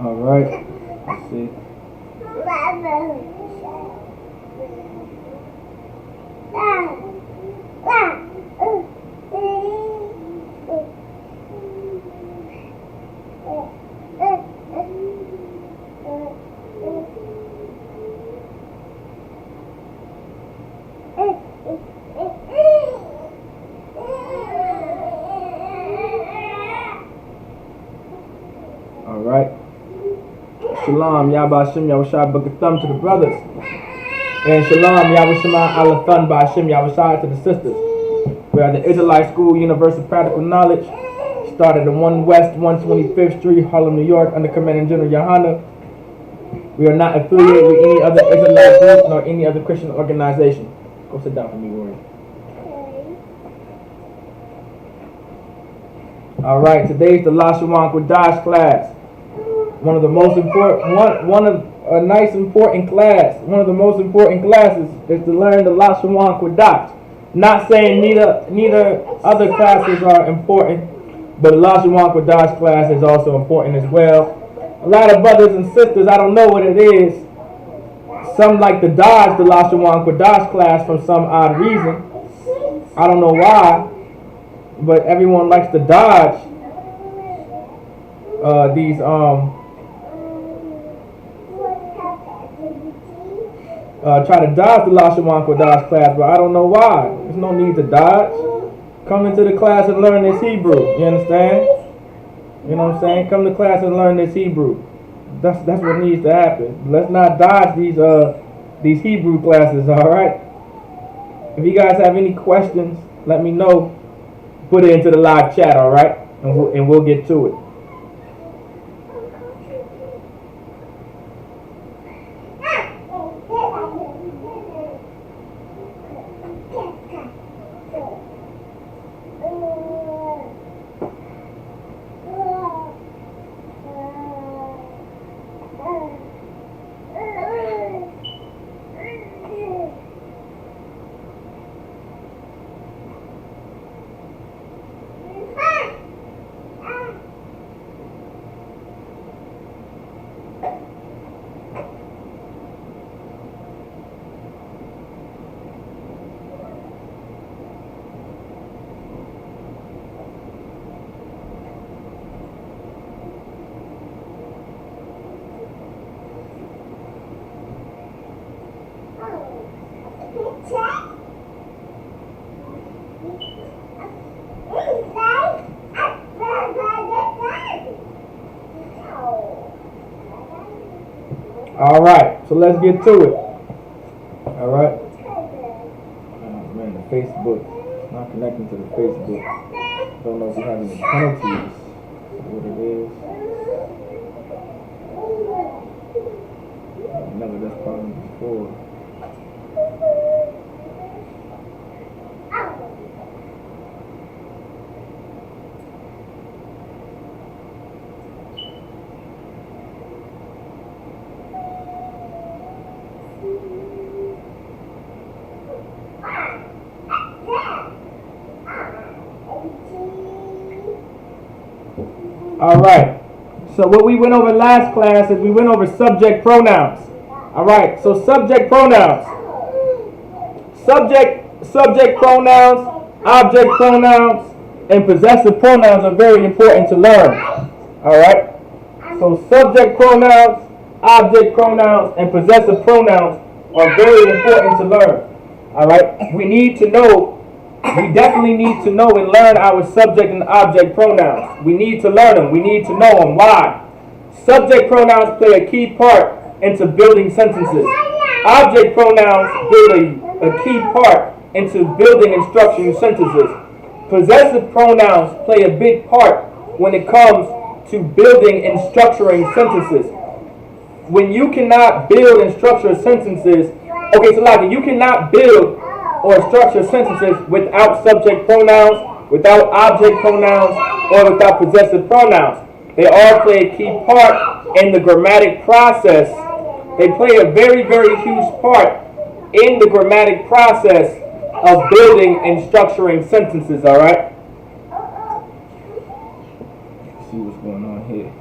All right. Let's see. All right. Shalom, Yahba Hashem, Yahushua B'Gatham to the brothers. And Shalom, Yahushua Alathan Ba'Hashem, Yahushua to the sisters. We are the Israelite School, Universal Practical Knowledge. Started at 1 West 125th Street, Harlem, New York, under Commanding General Yohana. We are not affiliated with any other Israelite group nor any other Christian organization. Go sit down for me, Warren. All right, today's the Lashawan Qadash class. One of the most important, one of a nice important class. One of the most important classes is to learn the Lashawan Qadash. Not saying neither other classes are important, but the Lashawan Qadash class is also important as well. A lot of brothers and sisters, I don't know what it is. Some like to dodge the Lashawan Qadash class for some odd reason. I don't know why, but everyone likes to dodge try to dodge the Lashawan Qadash class, but I don't know why. There's no need to dodge. Come into the class and learn this Hebrew. You understand? You know what I'm saying? Come to class and learn this Hebrew. That's what needs to happen. Let's not dodge these Hebrew classes, all right? If you guys have any questions, let me know. Put it into the live chat, all right? And we'll get to it. All right, so let's get to it. All right. Oh man, the Facebook. It's not connecting to the Facebook. Don't know if we have any penalties. What it is. I've never had this problem before. All right, so what we went over last class is we went over subject pronouns. All right, so subject pronouns. Subject pronouns, object pronouns, and possessive pronouns are very important to learn. All right, so subject pronouns, object pronouns, and possessive pronouns are very important to learn. All right, we definitely need to know and learn our subject and object pronouns. We need to learn them. We need to know them. Why? Subject pronouns play a key part into building sentences. Object pronouns play a key part into building and structuring sentences. Possessive pronouns play a big part when it comes to building and structuring sentences. when you cannot build and structure sentences, okay, so like you cannot build or structure sentences without subject pronouns, without object pronouns, or without possessive pronouns. They all play a key part in the grammatic process. They play a very, very huge part in the grammatic process of building and structuring sentences, all right? Let's see what's going on here.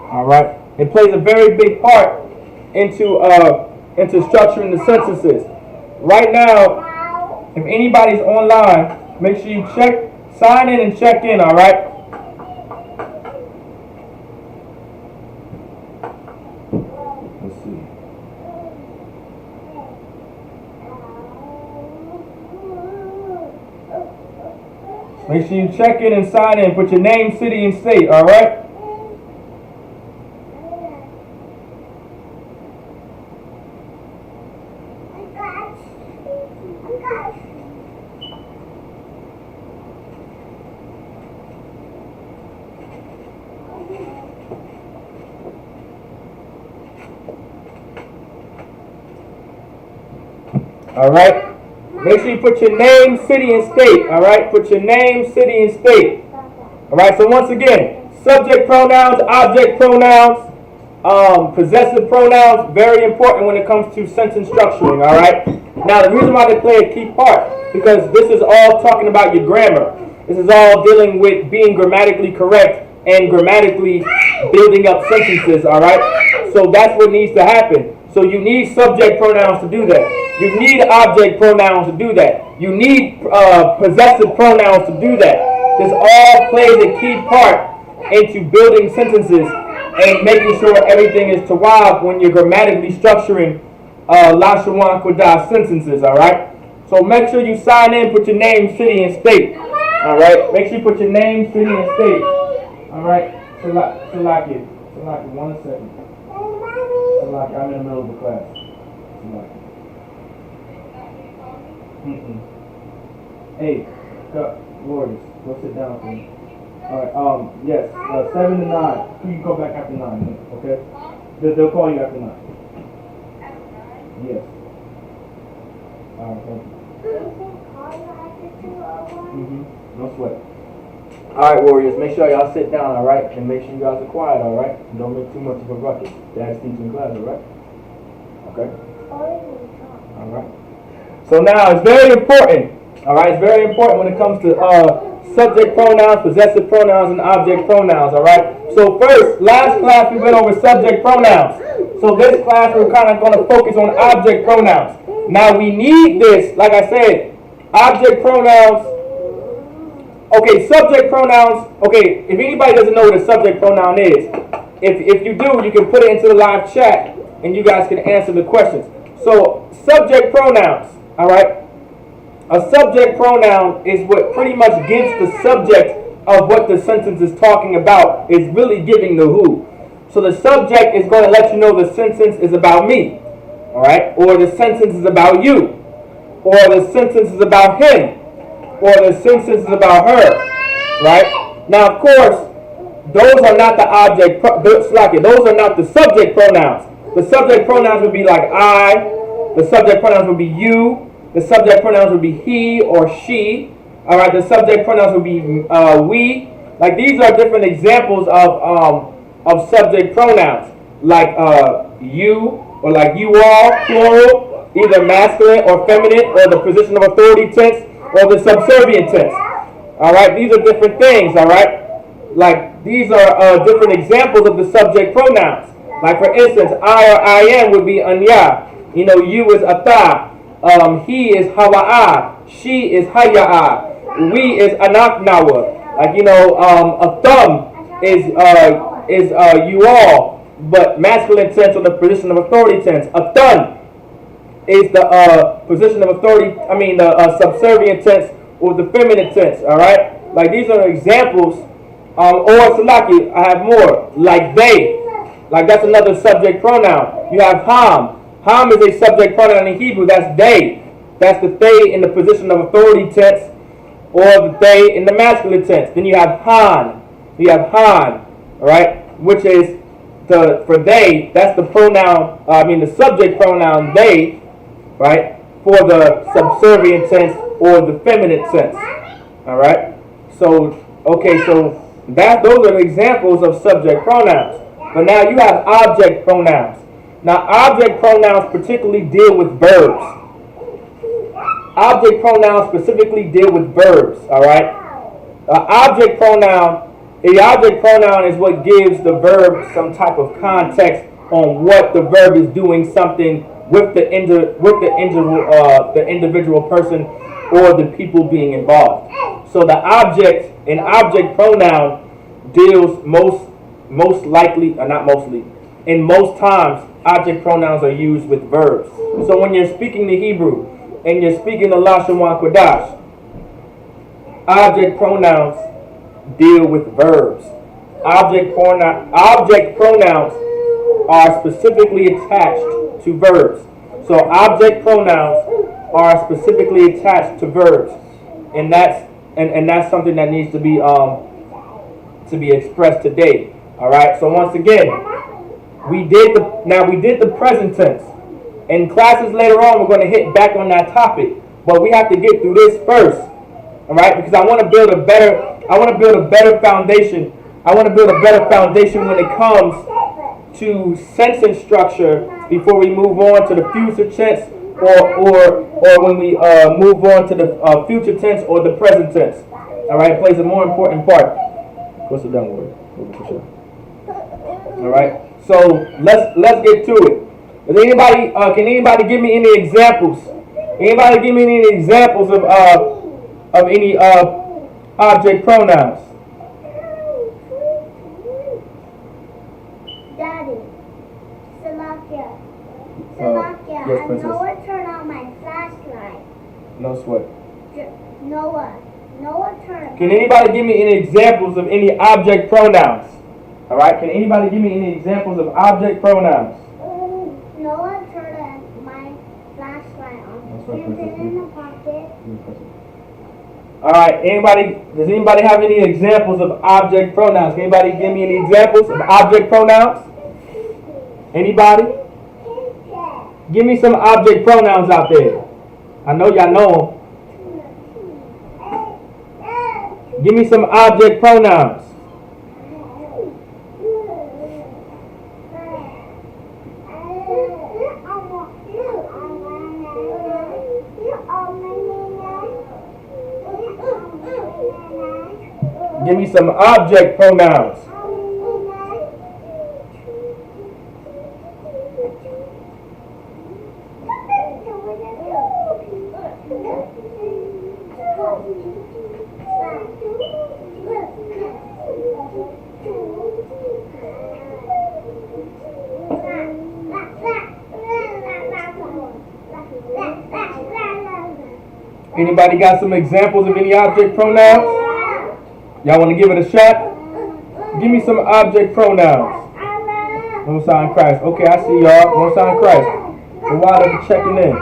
All right, it plays a very big part into structuring the sentences. Right now, if anybody's online, make sure you sign in and check in. All right. Let's see. Make sure you check in and sign in. Put your name, city, and state. All right. All right. Make sure you put your name, city, and state. All right. Put your name, city, and state. All right. So once again, subject pronouns, object pronouns, possessive pronouns, very important when it comes to sentence structuring. All right. Now the reason why they play a key part, because this is all talking about your grammar. This is all dealing with being grammatically correct and grammatically building up sentences. All right. So that's what needs to happen. So you need subject pronouns to do that. You need object pronouns to do that. You need possessive pronouns to do that. This all plays a key part into building sentences and making sure everything is tawab when you're grammatically structuring Lashawan Qadash sentences, all right? So make sure you sign in, put your name, city, and state, all right? Make sure you put your name, city, and state, all right? Salaki, 1 second. Salaki, I'm in the middle of the class. Salaki. Hey, Warriors, go sit down for me. Alright, yes, 7 to 9. You can go back after 9, okay? They'll call you after 9. Yes. Alright, thank you. No sweat. Alright, Warriors, make sure y'all sit down, alright? And make sure you guys are quiet, alright? Don't make too much of a ruckus. Dad's teaching class, alright? Okay? Alright. So now it's very important, all right? It's very important when it comes to subject pronouns, possessive pronouns, and object pronouns, all right? So first, last class we went over subject pronouns. So this class we're kind of going to focus on object pronouns. Now we need this, like I said, object pronouns. Okay, subject pronouns. Okay, if anybody doesn't know what a subject pronoun is, if you do, you can put it into the live chat and you guys can answer the questions. So subject pronouns. All right. A subject pronoun is what pretty much gives the subject of what the sentence is talking about. Is really giving the who. So the subject is going to let you know the sentence is about me. All right. Or the sentence is about you. Or the sentence is about him. Or the sentence is about her. Right. Now, of course, those are not the object. Those are not the subject pronouns. The subject pronouns would be like I. The subject pronouns would be you. The subject pronouns would be he or she. All right. The subject pronouns would be we. Like these are different examples of subject pronouns. Like you or like you all, plural, either masculine or feminine, or the position of authority tense or the subservient tense. All right. These are different things. All right. Like these are different examples of the subject pronouns. Like for instance, I or I am would be anya. You know, you is ata. He is hawa'a. She is haya'a. We is anaknawa. Like you know, a thumb is you all, but masculine tense or the position of authority tense. A thun is the position of authority. I mean the subservient tense or the feminine tense. All right. Like these are examples. Or Salaki, I have more. Like they. Like that's another subject pronoun. You have ham. Ham is a subject pronoun in Hebrew. That's they. That's the they in the position of authority tense, or the they in the masculine tense. Then you have Han. You have Han, all right, which is for they. That's the pronoun. The subject pronoun they, right, for the subservient tense or the feminine tense. All right. So okay, so those are examples of subject pronouns. But now you have object pronouns. Now object pronouns particularly deal with verbs. Object pronouns specifically deal with verbs. All right. Object pronoun. The object pronoun is what gives the verb some type of context on what the verb is doing something with the individual person or the people being involved. So the object, an object pronoun deals most likely, or not mostly, in most times, object pronouns are used with verbs. So when you're speaking the Hebrew and you're speaking the Lashawan Qadash, object pronouns deal with verbs. Object pronouns are specifically attached to verbs. So object pronouns are specifically attached to verbs, and that's something that needs to be expressed today. All right. So once again, we did the present tense. In classes later on, we're going to hit back on that topic, but we have to get through this first. All right, because I want to build a better foundation. I want to build a better foundation when it comes to sentence structure before we move on to the future tense or when we move on to the future tense or the present tense. All right, it plays a more important part. What's the done word? All right, so let's get to it. Can anybody give me any examples? Anybody give me any examples of any object pronouns? Daddy, Salakia. Yes, princess. Noah turned on my flashlight. No sweat. Noah turned. Can anybody give me any examples of any object pronouns? All right. Can anybody give me any examples of object pronouns? Noah turned on my flashlight on. You put it in the pocket. All right. Does anybody have any examples of object pronouns? Can anybody give me any examples of object pronouns? Anybody? Give me some object pronouns out there. I know y'all know them. Give me some object pronouns. Give me some object pronouns. Anybody got some examples of any object pronouns? Y'all want to give it a shot? Give me some object pronouns. One sign Christ. Okay, I see y'all. One sign Christ. The water checking in.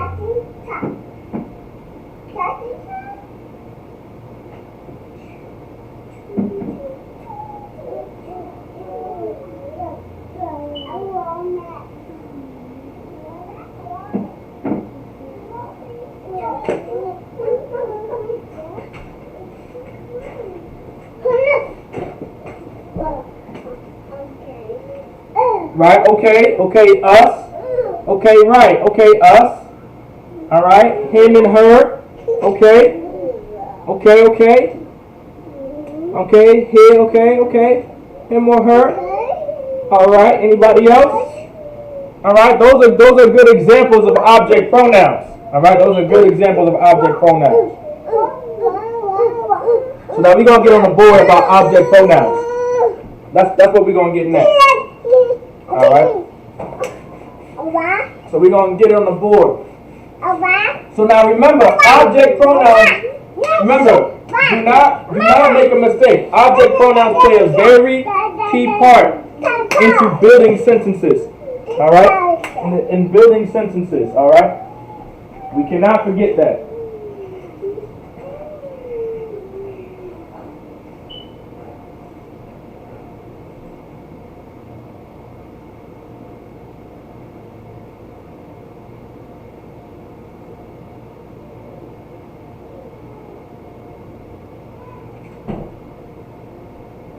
Right, okay, us. Okay, right, okay, us. All right, him and her. Okay. Okay, here, okay. Him or her. All right, anybody else? All right, those are good examples of object pronouns. All right, those are good examples of object pronouns. So now we're going to get on the board about object pronouns. That's what we're going to get next. All right. So we're going to get it on the board. So now remember, object pronouns, remember, do not make a mistake. Object pronouns play a very key part into building sentences. All right. in building sentences, all right? We cannot forget that.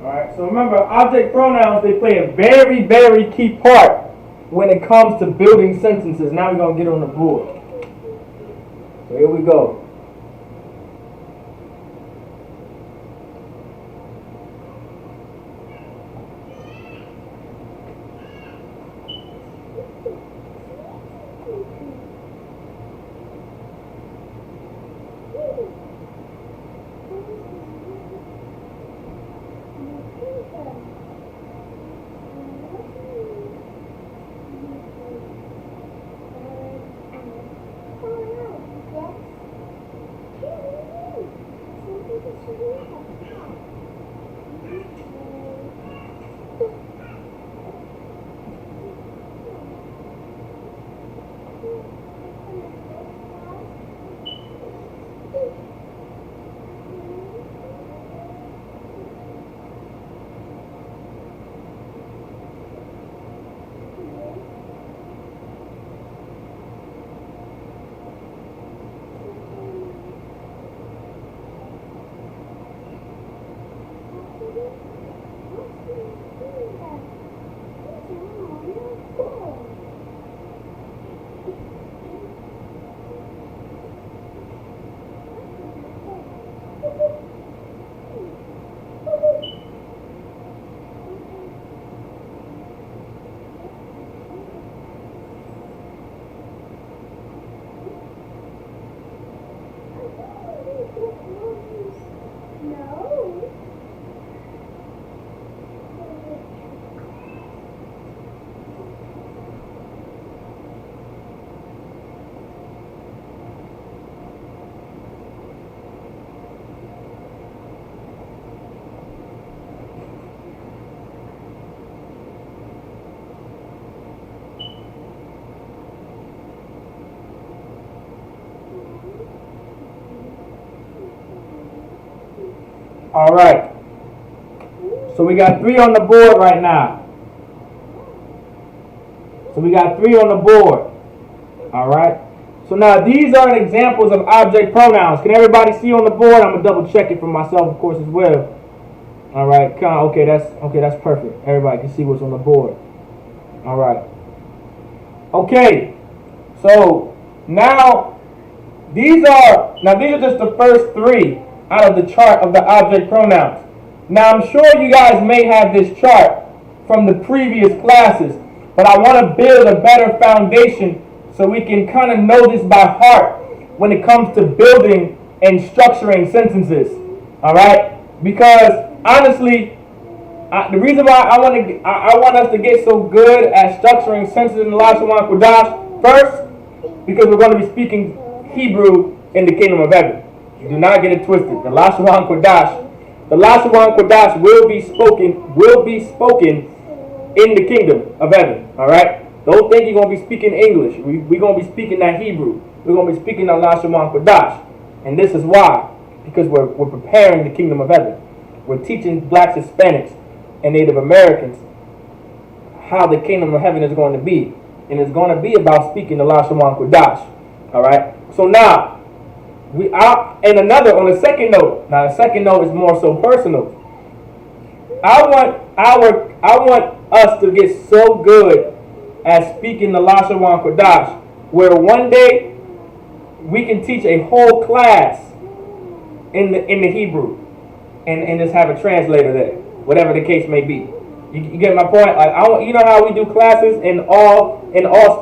Alright, so remember, object pronouns, they play a very, very key part when it comes to building sentences. Now we're going to get on the board. So here we go. All right. So we got 3 on the board right now. So we got 3 on the board. All right. So now these are examples of object pronouns. Can everybody see on the board? I'm gonna double check it for myself, of course, as well. All right. Okay, that's perfect. Everybody can see what's on the board. All right. Okay. So now these are just the first 3 out of the chart of the object pronouns. Now I'm sure you guys may have this chart from the previous classes, but I want to build a better foundation so we can kind of know this by heart when it comes to building and structuring sentences. All right? Because honestly, the reason why I want us to get so good at structuring sentences in the Lashawan Qadash, first, because we're going to be speaking Hebrew in the kingdom of heaven. Do not get it twisted. The Lashawan Qadash will be spoken in the kingdom of heaven. All right. Don't think you're gonna be speaking English. We're gonna be speaking that Hebrew. We're gonna be speaking the Lashawan Qadash, and this is why, because we're preparing the kingdom of heaven. We're teaching blacks, Hispanics, and Native Americans how the kingdom of heaven is going to be, and it's going to be about speaking the Lashawan Qadash. All right. So now. On a second note, now the second note is more so personal. I want us to get so good at speaking the Lashawan Qadash, where one day we can teach a whole class in the Hebrew, and just have a translator there, whatever the case may be. You get my point? Like you know how we do classes in all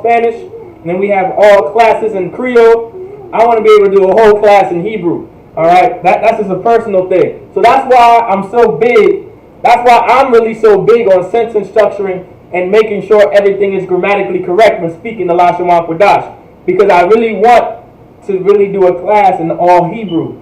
Spanish, and then we have all classes in Creole. I want to be able to do a whole class in Hebrew. All right, that's just a personal thing. So that's why I'm so big. That's why I'm really so big on sentence structuring and making sure everything is grammatically correct when speaking the Lashawan Qadash, because I really want to really do a class in all Hebrew.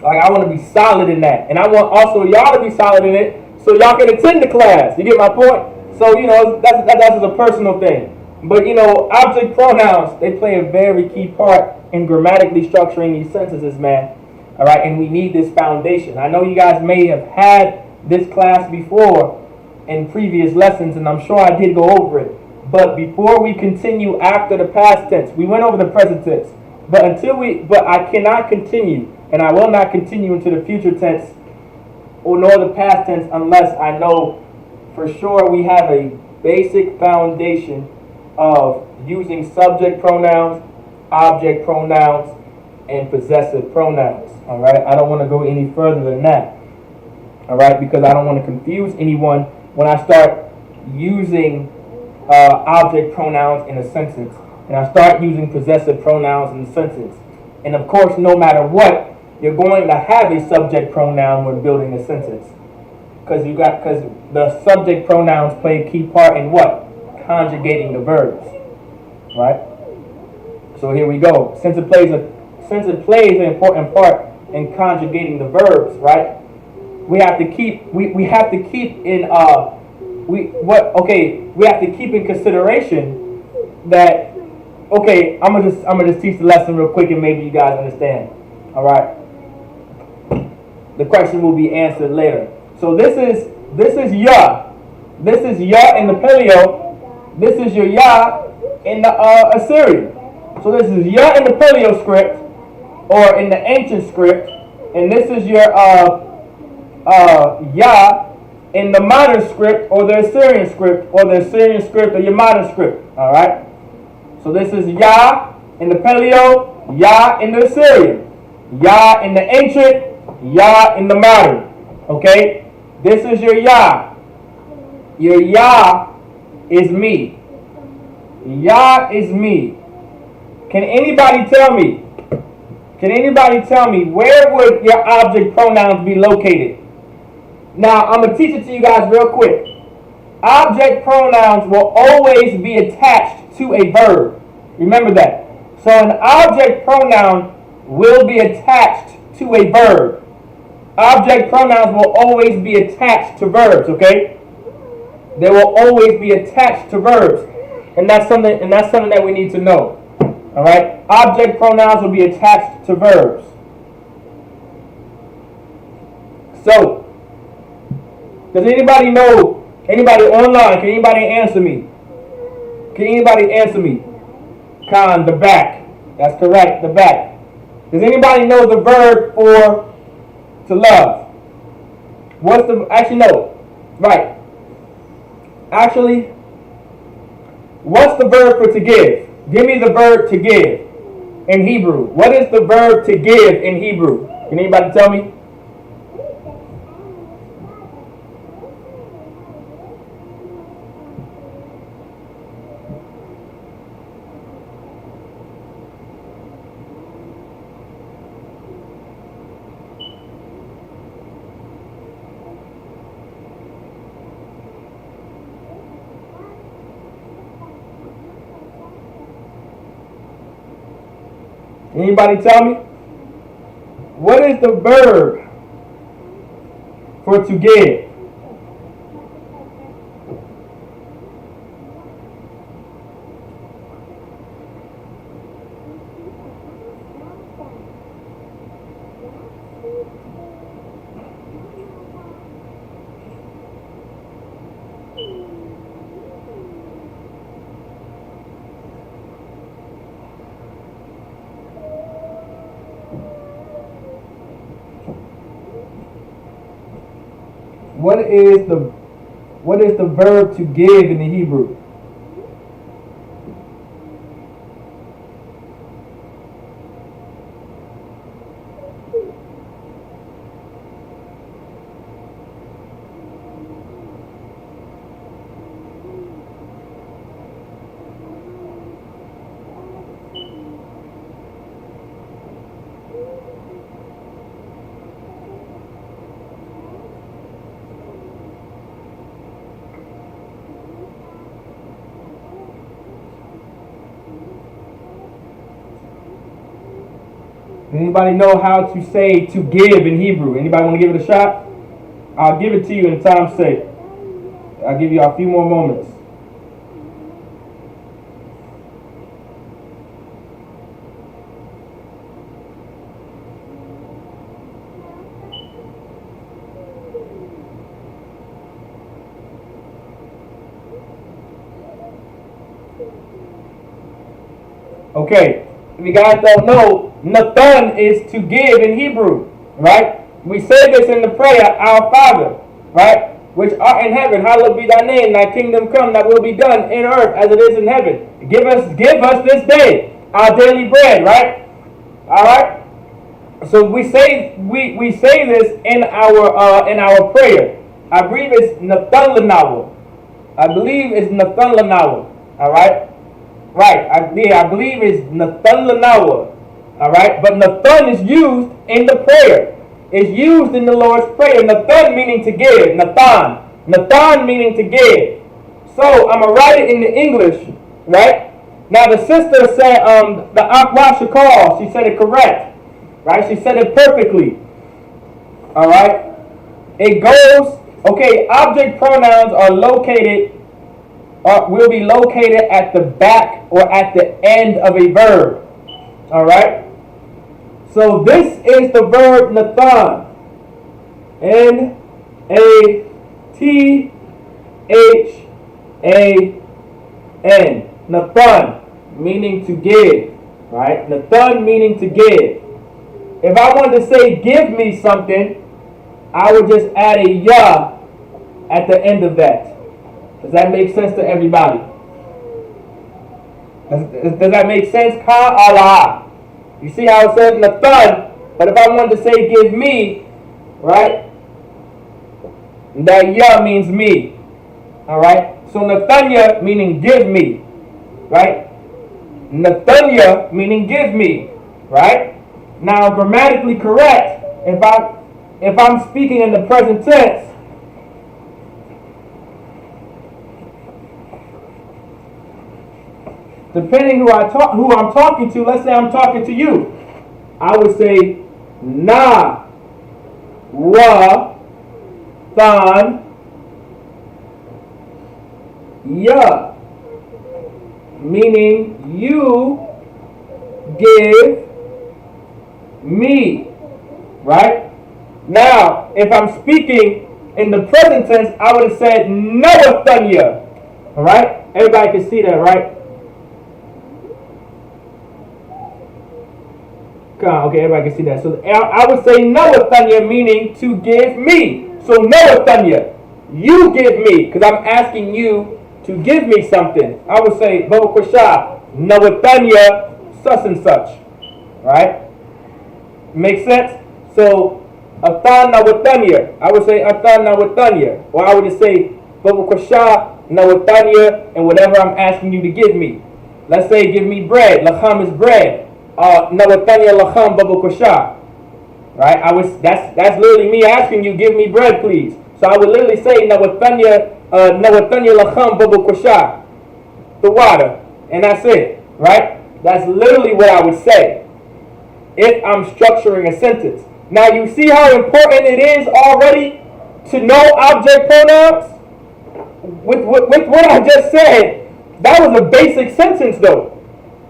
Like I want to be solid in that, and I want also y'all to be solid in it, so y'all can attend the class. You get my point? So that's just a personal thing. But you know, object pronouns, they play a very key part in grammatically structuring these sentences, man. All right, and we need this foundation. I know you guys may have had this class before in previous lessons, and I'm sure I did go over it. But before we continue after the past tense, we went over the present tense. But I cannot continue, and I will not continue into the future tense or nor the past tense unless I know for sure we have a basic foundation of using subject pronouns, object pronouns, and possessive pronouns. All right, I don't want to go any further than that. All right, because I don't want to confuse anyone when I start using object pronouns in a sentence, and I start using possessive pronouns in a sentence. And of course, no matter what, you're going to have a subject pronoun when building a sentence, because the subject pronouns play a key part in what? Conjugating the verbs, right? So here we go. Since it plays an important part in conjugating the verbs, right? We have to keep we have to keep in we have to keep in consideration that I'm gonna just teach the lesson real quick and maybe you guys understand. All right. The question will be answered later. So this is ya. This is ya in the Paleo. This is your ya in the Assyrian. So this is ya in the Paleo script or in the ancient script, and this is your ya in the modern script or the Assyrian script or the Assyrian script or your modern script. All right. So this is ya in the Paleo, ya in the Assyrian, ya in the ancient, ya in the modern. Okay. This is your ya. Your ya is me. Ya is me. Can anybody tell me? Where would your object pronouns be located? Now, I'm going to teach it to you guys real quick. Object pronouns will always be attached to a verb. Remember that. So an object pronoun will be attached to a verb. Object pronouns will always be attached to verbs, okay? They will always be attached to verbs. And that's something that we need to know. All right? Object pronouns will be attached to verbs. So, does anybody know? Anybody online? Can anybody answer me? Con, the back. That's correct, the back. Does anybody know the verb for to love? What's the verb for to give? Give me the verb to give in Hebrew. What is the verb to give in Hebrew? Can anybody tell me? Anybody tell me? What is the verb for to give? What is the verb to give in the Hebrew? Anybody know how to say to give in Hebrew? Anybody want to give it a shot? I'll give it to you in time's sake. I'll give you a few more moments. Okay, if you guys don't know, Nathan is to give in Hebrew, right? We say this in the prayer, Our Father, right? Which art in heaven, hallowed be thy name, thy kingdom come, thy will be done in earth as it is in heaven. Give us this day our daily bread, right? All right. So we say this in our prayer. I believe it's Nathan Lanawa. All right. Right. I believe it's Nathan Lanawa. All right. But Nathan is used in the prayer. It's used in the Lord's Prayer. Nathan meaning to give. Nathan meaning to give. So I'm gonna write it in the English, right? Now the sister said, the Akwa Shakal, she said it correct, right? She said it perfectly. All right. It goes. Okay. Object pronouns are located, will be located at the back or at the end of a verb. All right. So this is the verb Nathan. Nathan. Nathan, meaning to give. Right? Nathan meaning to give. If I wanted to say give me something, I would just add a ya at the end of that. Does that make sense to everybody? Does that make sense? Ka Allah. You see how it says Nathan, but if I wanted to say give me, right? That ya means me. Alright? So Nathanya meaning give me. Right? Nathanya meaning give me. Right? Now grammatically correct, if I'm speaking in the present tense, depending who I'm talking to, let's say I'm talking to you, I would say na ra than ya, meaning you give me, right? Now, if I'm speaking in the present tense, I would have said Noathanya. All right? Everybody can see that, right? Okay, everybody can see that. So I would say Noathanya, meaning to give me. So Noathanya, you give me, because I'm asking you to give me something. I would say Baba Kwasha, Noathanya, such and such. Right? Make sense? So Athan Nawatanya, I would say Athan Nawatanya. Or I would just say Baba Kwasha, Nawatanya, and whatever I'm asking you to give me. Let's say give me bread. Lacham is bread. Nawatanya lacham Baba Kwasha. Right? That's literally me asking you, give me bread, please. So I would literally say Nawatanya lacham Baba Kwasha. The water. And that's it. Right? That's literally what I would say if I'm structuring a sentence. Now you see how important it is already to know object pronouns? With what I just said, that was a basic sentence though.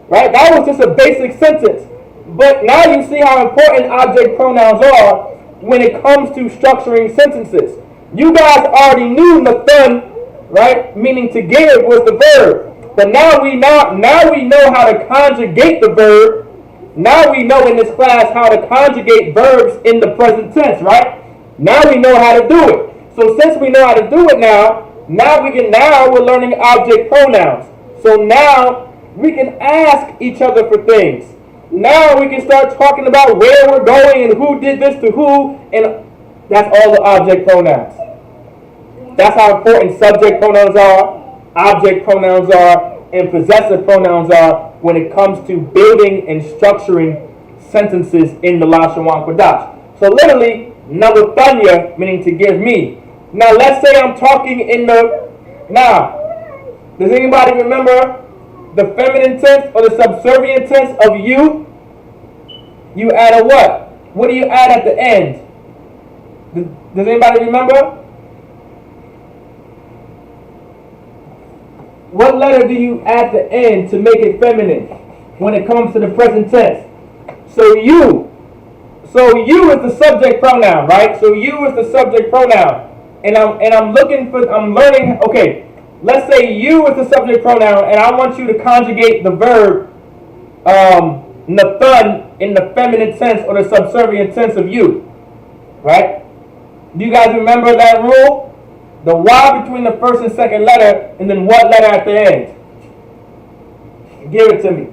Right? That was just a basic sentence. But now you see how important object pronouns are when it comes to structuring sentences. You guys already knew Nathan, right? Meaning to give was the verb. But now we know how to conjugate the verb. Now we know in this class how to conjugate verbs in the present tense, right? Now we know how to do it. So since we know how to do it now we're learning object pronouns. So now we can ask each other for things. Now we can start talking about where we're going and who did this to who, and that's all the object pronouns. That's how important subject pronouns are, object pronouns are, and possessive pronouns are when it comes to building and structuring sentences in the Lashawan Qadash. So literally, Nawathanya, meaning to give me. Now let's say I'm talking now, does anybody remember the feminine tense or the subservient tense of you? You add a what? What do you add at the end? Does anybody remember? What letter do you add at the end to make it feminine when it comes to the present tense? So you is the subject pronoun, right? So you is the subject pronoun. And I'm learning, okay, let's say you is the subject pronoun, and I want you to conjugate the verb nathun in the feminine tense or the subservient tense of you, right? Do you guys remember that rule? The Y between the first and second letter, and then what letter at the end? Give it to me.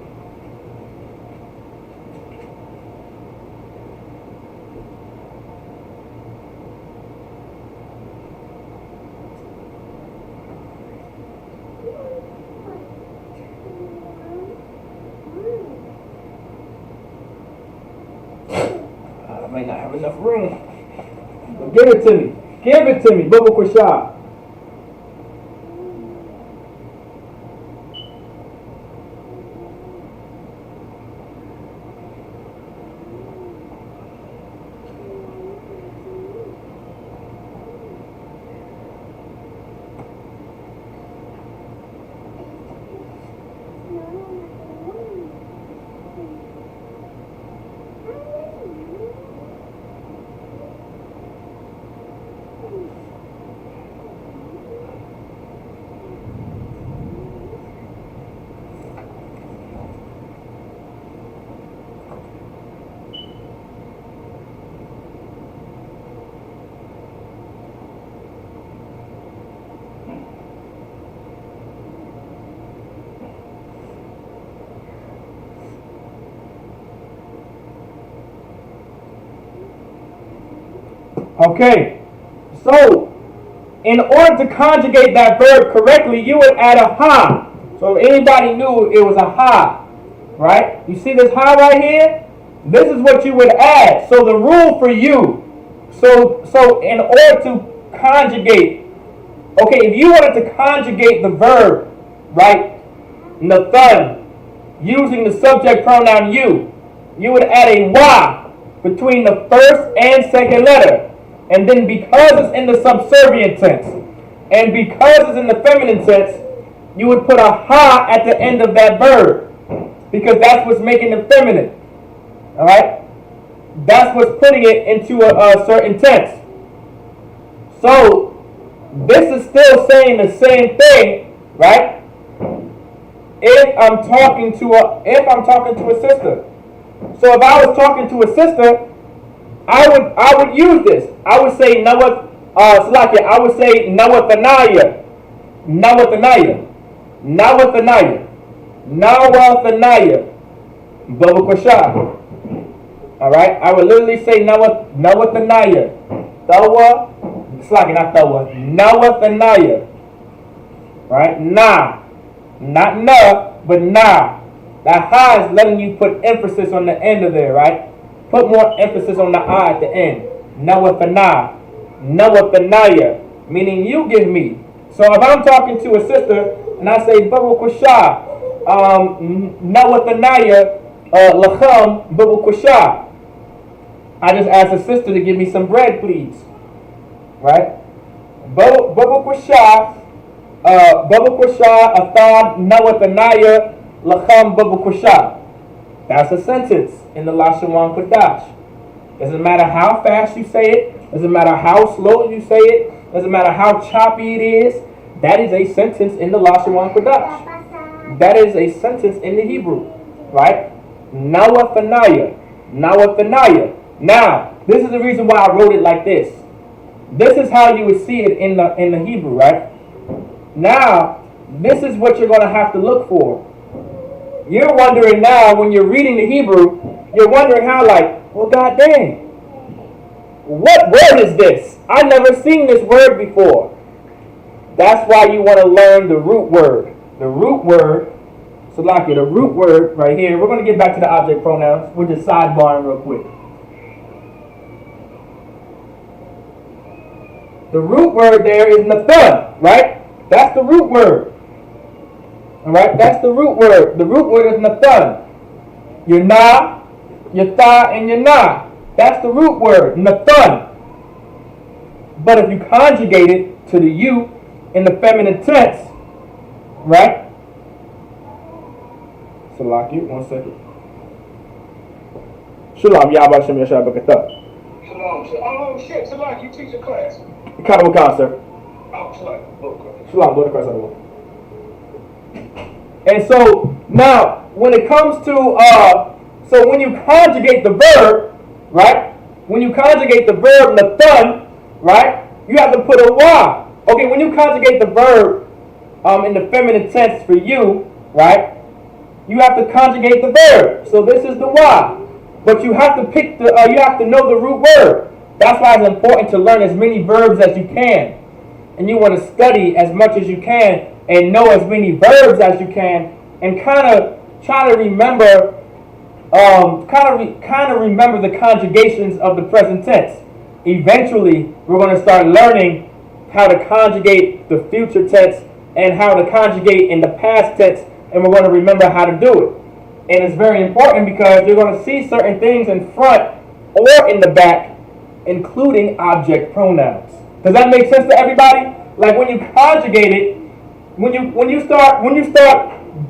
I might not have enough room. But give it to me. Give it to me. Bubba Kwashab. Okay, so in order to conjugate that verb correctly, you would add a ha. So if anybody knew, it was a ha, right? You see this ha right here? This is what you would add. So the rule for you, so in order to conjugate, okay, if you wanted to conjugate the verb, right, nathun, using the subject pronoun you would add a y between the first and second letter. And then because it's in the subservient tense, and because it's in the feminine tense, you would put a ha at the end of that verb, because that's what's making it feminine. All right? That's what's putting it into a certain tense. So this is still saying the same thing, right? If I'm talking to a sister. So if I was talking to a sister, I would use this. I would say Nawat Salakia. I would say Nawathanaya. Nawathanaya. Nawathanaya. Nawathanaya. Baba Kwashah. Alright? I would literally say Nawathanaya. Thawa. Salakia, not Thawa. Nawathanaya. Right? Na. Not na, but na. That ha is letting you put emphasis on the end of there, right? Put more emphasis on the I at the end. Nawathana. Nawathanaya. Meaning you give me. So if I'm talking to a sister and I say Baba Kwashah, Nawathanaya Lacham Baba Kwashah, I just ask the sister to give me some bread, please. Right? Baba Kwashah, Athan Nawathanaya Lacham Baba Kwashah. That's a sentence in the Lashawan Qadash. Doesn't matter how fast you say it, doesn't matter how slow you say it, doesn't matter how choppy it is, that is a sentence in the Lashawan Qadash. That is a sentence in the Hebrew. Right? Nawathanaya. Nawathanaya. Now, this is the reason why I wrote it like this. This is how you would see it in the Hebrew, right? Now, this is what you're going to have to look for. You're wondering now, when you're reading the Hebrew, you're wondering how, like, well, God dang, what word is this? I've never seen this word before. That's why you want to learn the root word. The root word, Salakia, the root word right here. We're going to get back to the object pronouns. We're just sidebarring real quick. The root word there is nathun, right? That's the root word. Alright, that's the root word. The root word is nathun. Your na, your tha, and your na. That's the root word, nathun. But if you conjugate it to the you in the feminine tense, right? Salaki, 1 second. Shalom, Yahba Shem Yashab Bakatah. Shalom. Oh shit, Salaki, you teach a class. Kadawakan, sir. Oh, Salaki, book. Shalom, go to class. And so now, when it comes to, so when you conjugate the verb, right? When you conjugate the verb nathan, right? You have to put a y. Okay, when you conjugate the verb in the feminine tense for you, right? You have to conjugate the verb. So this is the y. But you have to pick the, you have to know the root word. That's why it's important to learn as many verbs as you can. And you want to study as much as you can and know as many verbs as you can, and kind of try to remember, remember the conjugations of the present tense. Eventually, we're going to start learning how to conjugate the future tense and how to conjugate in the past tense, and we're going to remember how to do it. And it's very important because you're going to see certain things in front or in the back, including object pronouns. Does that make sense to everybody? Like when you conjugate it, when you start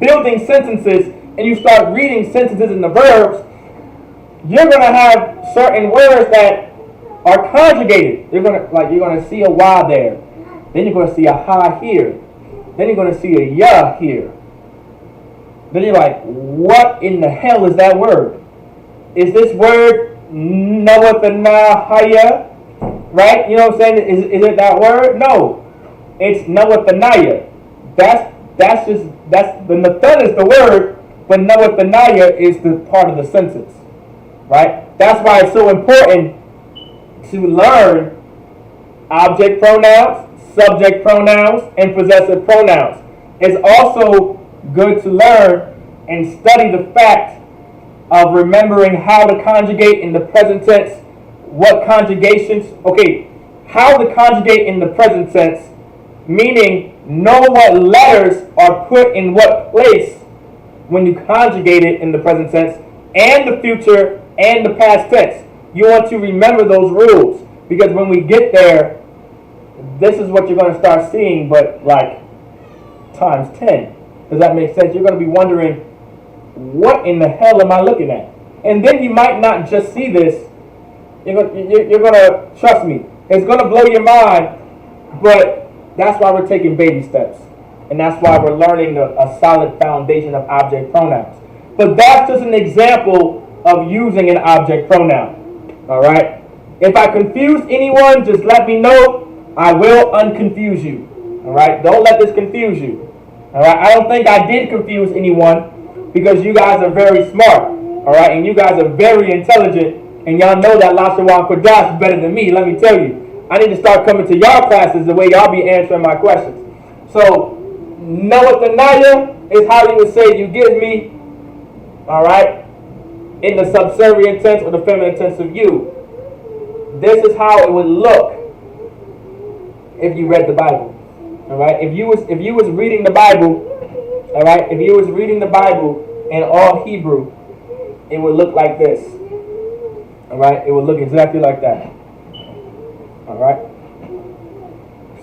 building sentences and you start reading sentences in the verbs, you're gonna have certain words that are conjugated. You're gonna see a y there, then you're gonna see a ha here, then you're gonna see a ya here. Then you're like, what in the hell is that word? Is this word nawathanahaya? Right? You know what I'm saying? Is it that word? No. It's nawathanaya. That's the nathan is the word, but nawathanaya is the part of the sentence. Right? That's why it's so important to learn object pronouns, subject pronouns, and possessive pronouns. It's also good to learn and study the fact of remembering how to conjugate in the present tense, what conjugations, how to conjugate in the present tense, meaning know what letters are put in what place when you conjugate it in the present tense, and the future and the past tense. You want to remember those rules, because when we get there, this is what you're going to start seeing, but like times 10. Does that make sense? You're going to be wondering, what in the hell am I looking at? And then you might not just see this. You're going to, trust me, it's going to blow your mind, but that's why we're taking baby steps. And that's why we're learning a solid foundation of object pronouns. But that's just an example of using an object pronoun. All right? If I confuse anyone, just let me know. I will unconfuse you. All right? Don't let this confuse you. All right? I don't think I did confuse anyone, because you guys are very smart. All right? And you guys are very intelligent. And y'all know that Lashawan Qadash is better than me. Let me tell you. I need to start coming to y'all classes the way y'all be answering my questions. So, nawathanaya is how you would say you give me, all right, in the subservient tense or the feminine tense of you. This is how it would look if you read the Bible. All right, if you was reading the Bible, all right, if you was reading the Bible in all Hebrew, it would look like this. All right, it would look exactly like that. All right.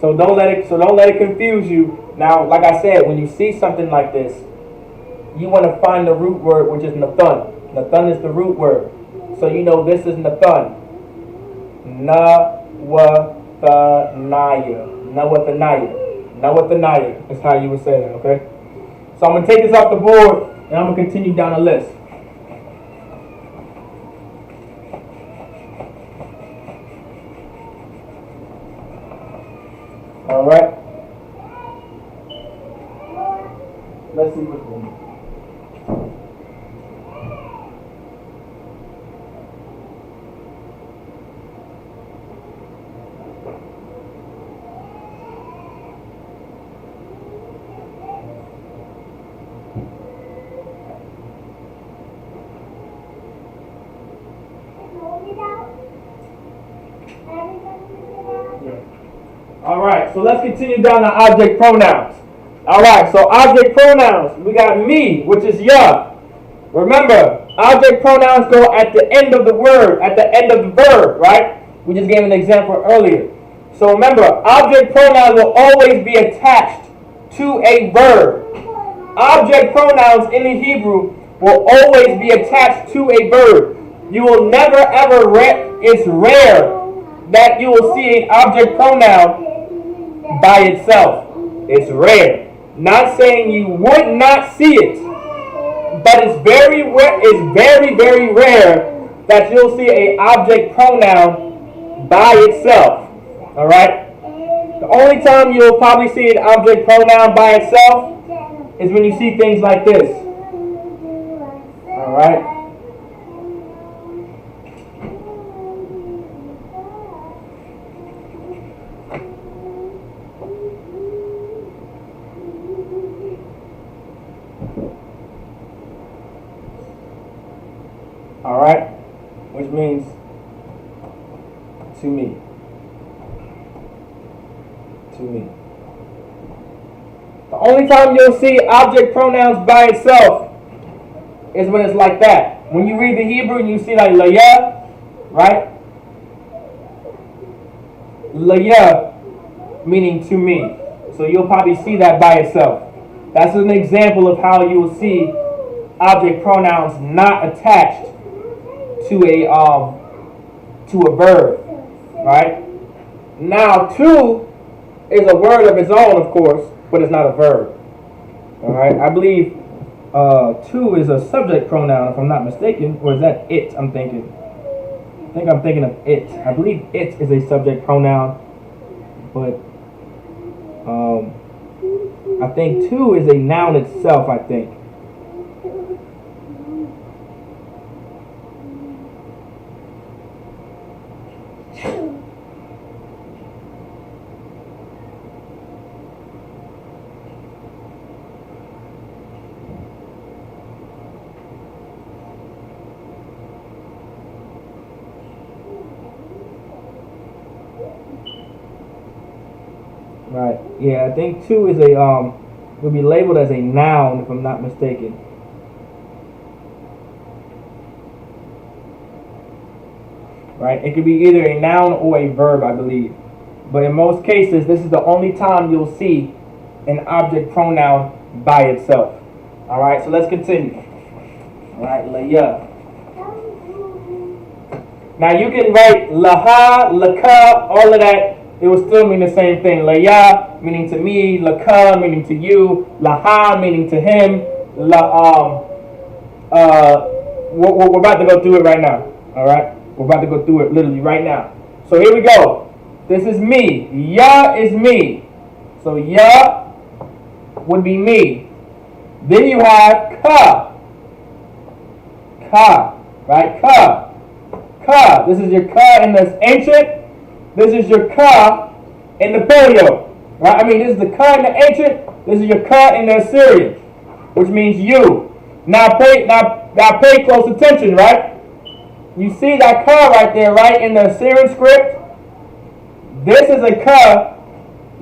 So don't let it confuse you. Now, like I said, when you see something like this, you want to find the root word, which is nathan. Nathan is the root word. So you know this is nathan. Nawathanaya. Nawathanaya. Nawathanaya is how you would say that, okay? So I'm going to take this off the board, and I'm going to continue down the list. All right. Let's see what's going on. All right, so let's continue down to object pronouns. All right, so object pronouns, we got me, which is ya. Remember, object pronouns go at the end of the word, at the end of the verb, right? We just gave an example earlier. So remember, object pronouns will always be attached to a verb. Object pronouns in the Hebrew will always be attached to a verb. You will never ever, it's rare that you will see an object pronoun by itself. It's rare. Not saying you would not see it, but it's very very rare that you'll see a object pronoun by itself. All right. The only time you'll probably see an object pronoun by itself is when you see things like this. All right. All right, which means to me. To me. The only time you'll see object pronouns by itself is when it's like that. When you read the Hebrew and you see like laya, right? Laya meaning to me. So you'll probably see that by itself. That's an example of how you will see object pronouns not attached to a verb, right? Now, to is a word of its own, of course, but it's not a verb. All right, I believe to is a subject pronoun, if I'm not mistaken, or is that it? I think I'm thinking of it. I believe it is a subject pronoun, but I think to is a noun itself. I think. Right. Yeah, I think to is a will be labeled as a noun if I'm not mistaken. Right? It could be either a noun or a verb, I believe. But in most cases, this is the only time you'll see an object pronoun by itself. All right. So let's continue. All right. Laya. Now you can write laha, laka, all of that. It will still mean the same thing. Laya meaning to me, laka meaning to you, laha meaning to him. We're about to go through it right now. All right, we're about to go through it literally right now. So here we go. This is me. Ya is me. So ya would be me. Then you have ka. Ka, right? Ka. Ka. This is your ka in the ancient. This is your ka in the paleo, right? I mean, this is the ka in the ancient. This is your ka in the Assyrian, which means you. Now pay close attention, right? You see that ka right there, right in the Assyrian script. This is a ka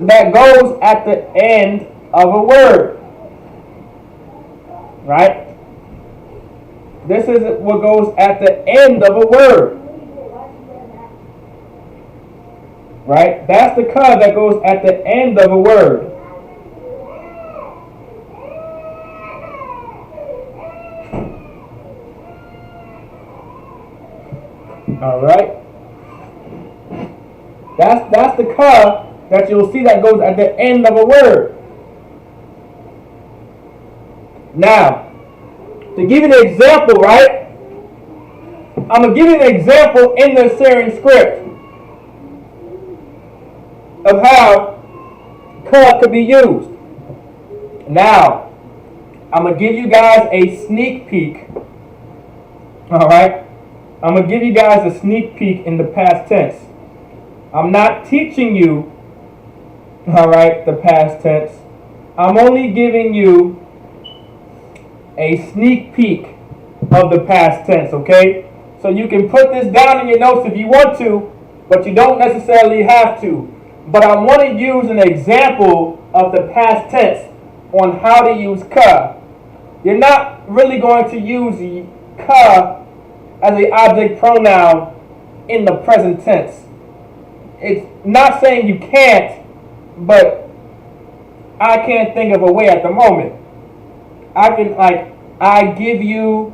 that goes at the end of a word, right? This is what goes at the end of a word. Right? That's the ka that goes at the end of a word. All right? That's the ka that you'll see that goes at the end of a word. Now, to give you an example, right? I'm going to give you an example in the Assyrian script of how ka could be used. Now, I'm going to give you guys a sneak peek. Alright? I'm going to give you guys a sneak peek in the past tense. I'm not teaching you, alright, the past tense. I'm only giving you a sneak peek of the past tense, okay? So you can put this down in your notes if you want to, but you don't necessarily have to. But I want to use an example of the past tense on how to use ka. You're not really going to use ka as an object pronoun in the present tense. It's not saying you can't, but I can't think of a way at the moment. I can, like, I give you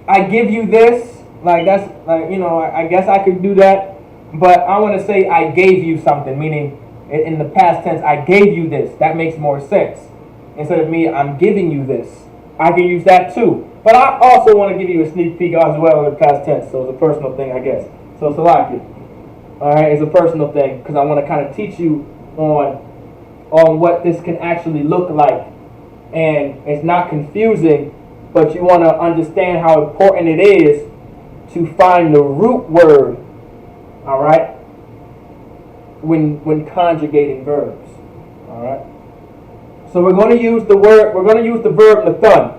this, like, that's, like, you know, I guess I could do that. But I want to say I gave you something, meaning In the past tense, I gave you this. That makes more sense. Instead of me, I'm giving you this. I can use that too. But I also want to give you a sneak peek as well in the past tense. So it's a personal thing, I guess. So Salaki. Alright, it's a personal thing because I want to kind of teach you on what this can actually look like. And it's not confusing, but you want to understand how important it is to find the root word, alright, when conjugating verbs. Alright. So we're going to use the verb nathun.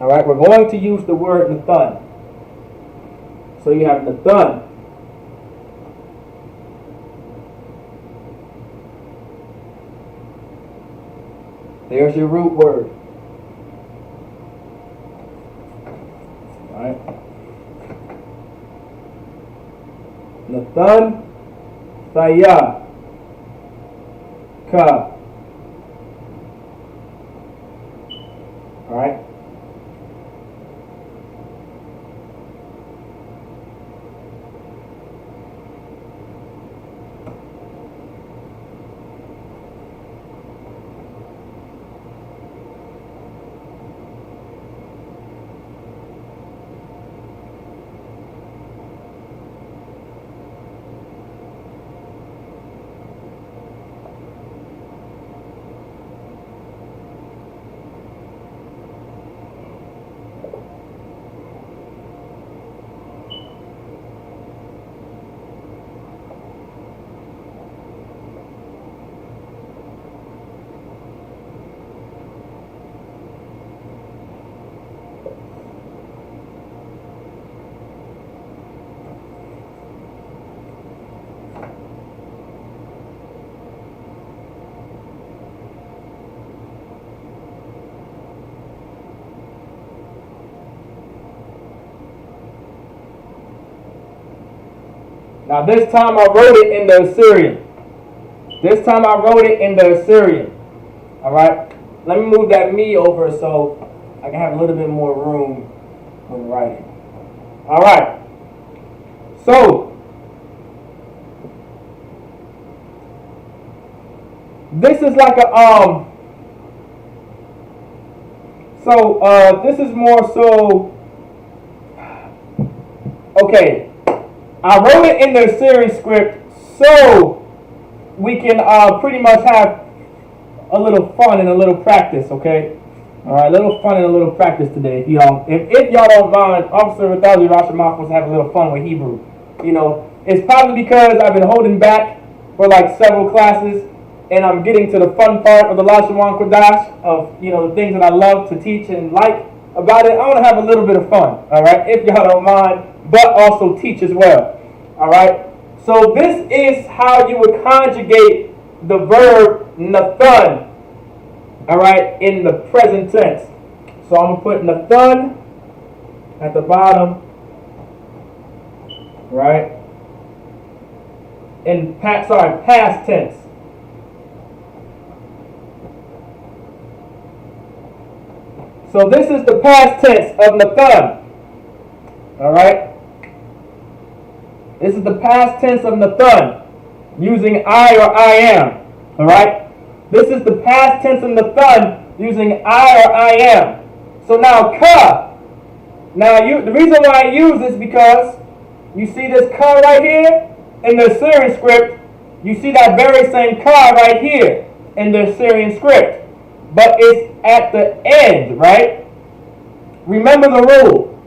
Alright, we're going to use the word nathun. So you have nathun. There's your root word. Alright. Nathun, Thaya, Ka. Alright. Now this time I wrote it in the Assyrian. Alright? Let me move that me over so I can have a little bit more room when writing. Alright. So this is like a this is more so, okay, I wrote it in the Assyrian script so we can pretty much have a little fun and a little practice, okay? Alright, a little fun and a little practice today. If y'all don't mind, Officer Ratazi Rashomach wants to have a little fun with Hebrew. You know, it's probably because I've been holding back for like several classes and I'm getting to the fun part of the Lashawan Qadash of, you know, the things that I love to teach and like about it. I want to have a little bit of fun, alright, if y'all don't mind, but also teach as well. Alright? So this is how you would conjugate the verb nathun, alright, in the present tense. So I'm going to put nathun at the bottom, right? In past tense. So this is the past tense of nathun. Alright? This is the past tense of nathun, using I or I am. Alright? This is the past tense of nathun, using I or I am. So now ka. Now the reason why I use this because you see this ka right here in the Assyrian script. You see that very same ka right here in the Assyrian script. But it's at the end, right? Remember the rule.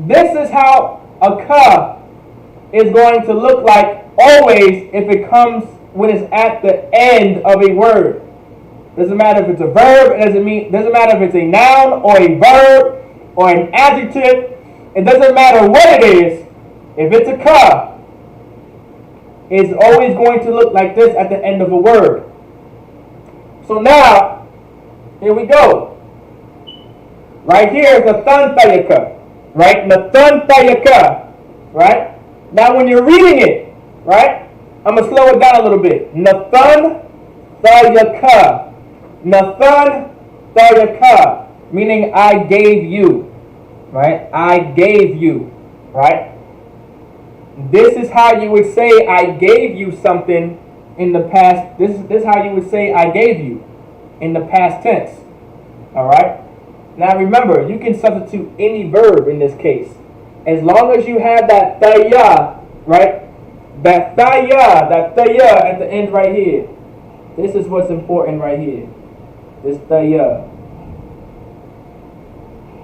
This is how a ka is going to look like always if it comes when it's at the end of a word. Doesn't matter if it's a verb, doesn't matter if it's a noun or a verb or an adjective. It doesn't matter what it is. If it's a ka, it's always going to look like this at the end of a word. So now, here we go. Right here is nathun tayaka. Right? Nathun tayaka. Right? Now when you're reading it, right? I'm going to slow it down a little bit. Nathun tayaka. Nathun tayaka. Meaning I gave you. Right? I gave you. Right? This is how you would say I gave you something in the past. This is how you would say I gave you in the past tense. Alright? Now remember, you can substitute any verb in this case. As long as you have that thaya, right? That thaya at the end right here. This is what's important right here. This thaya.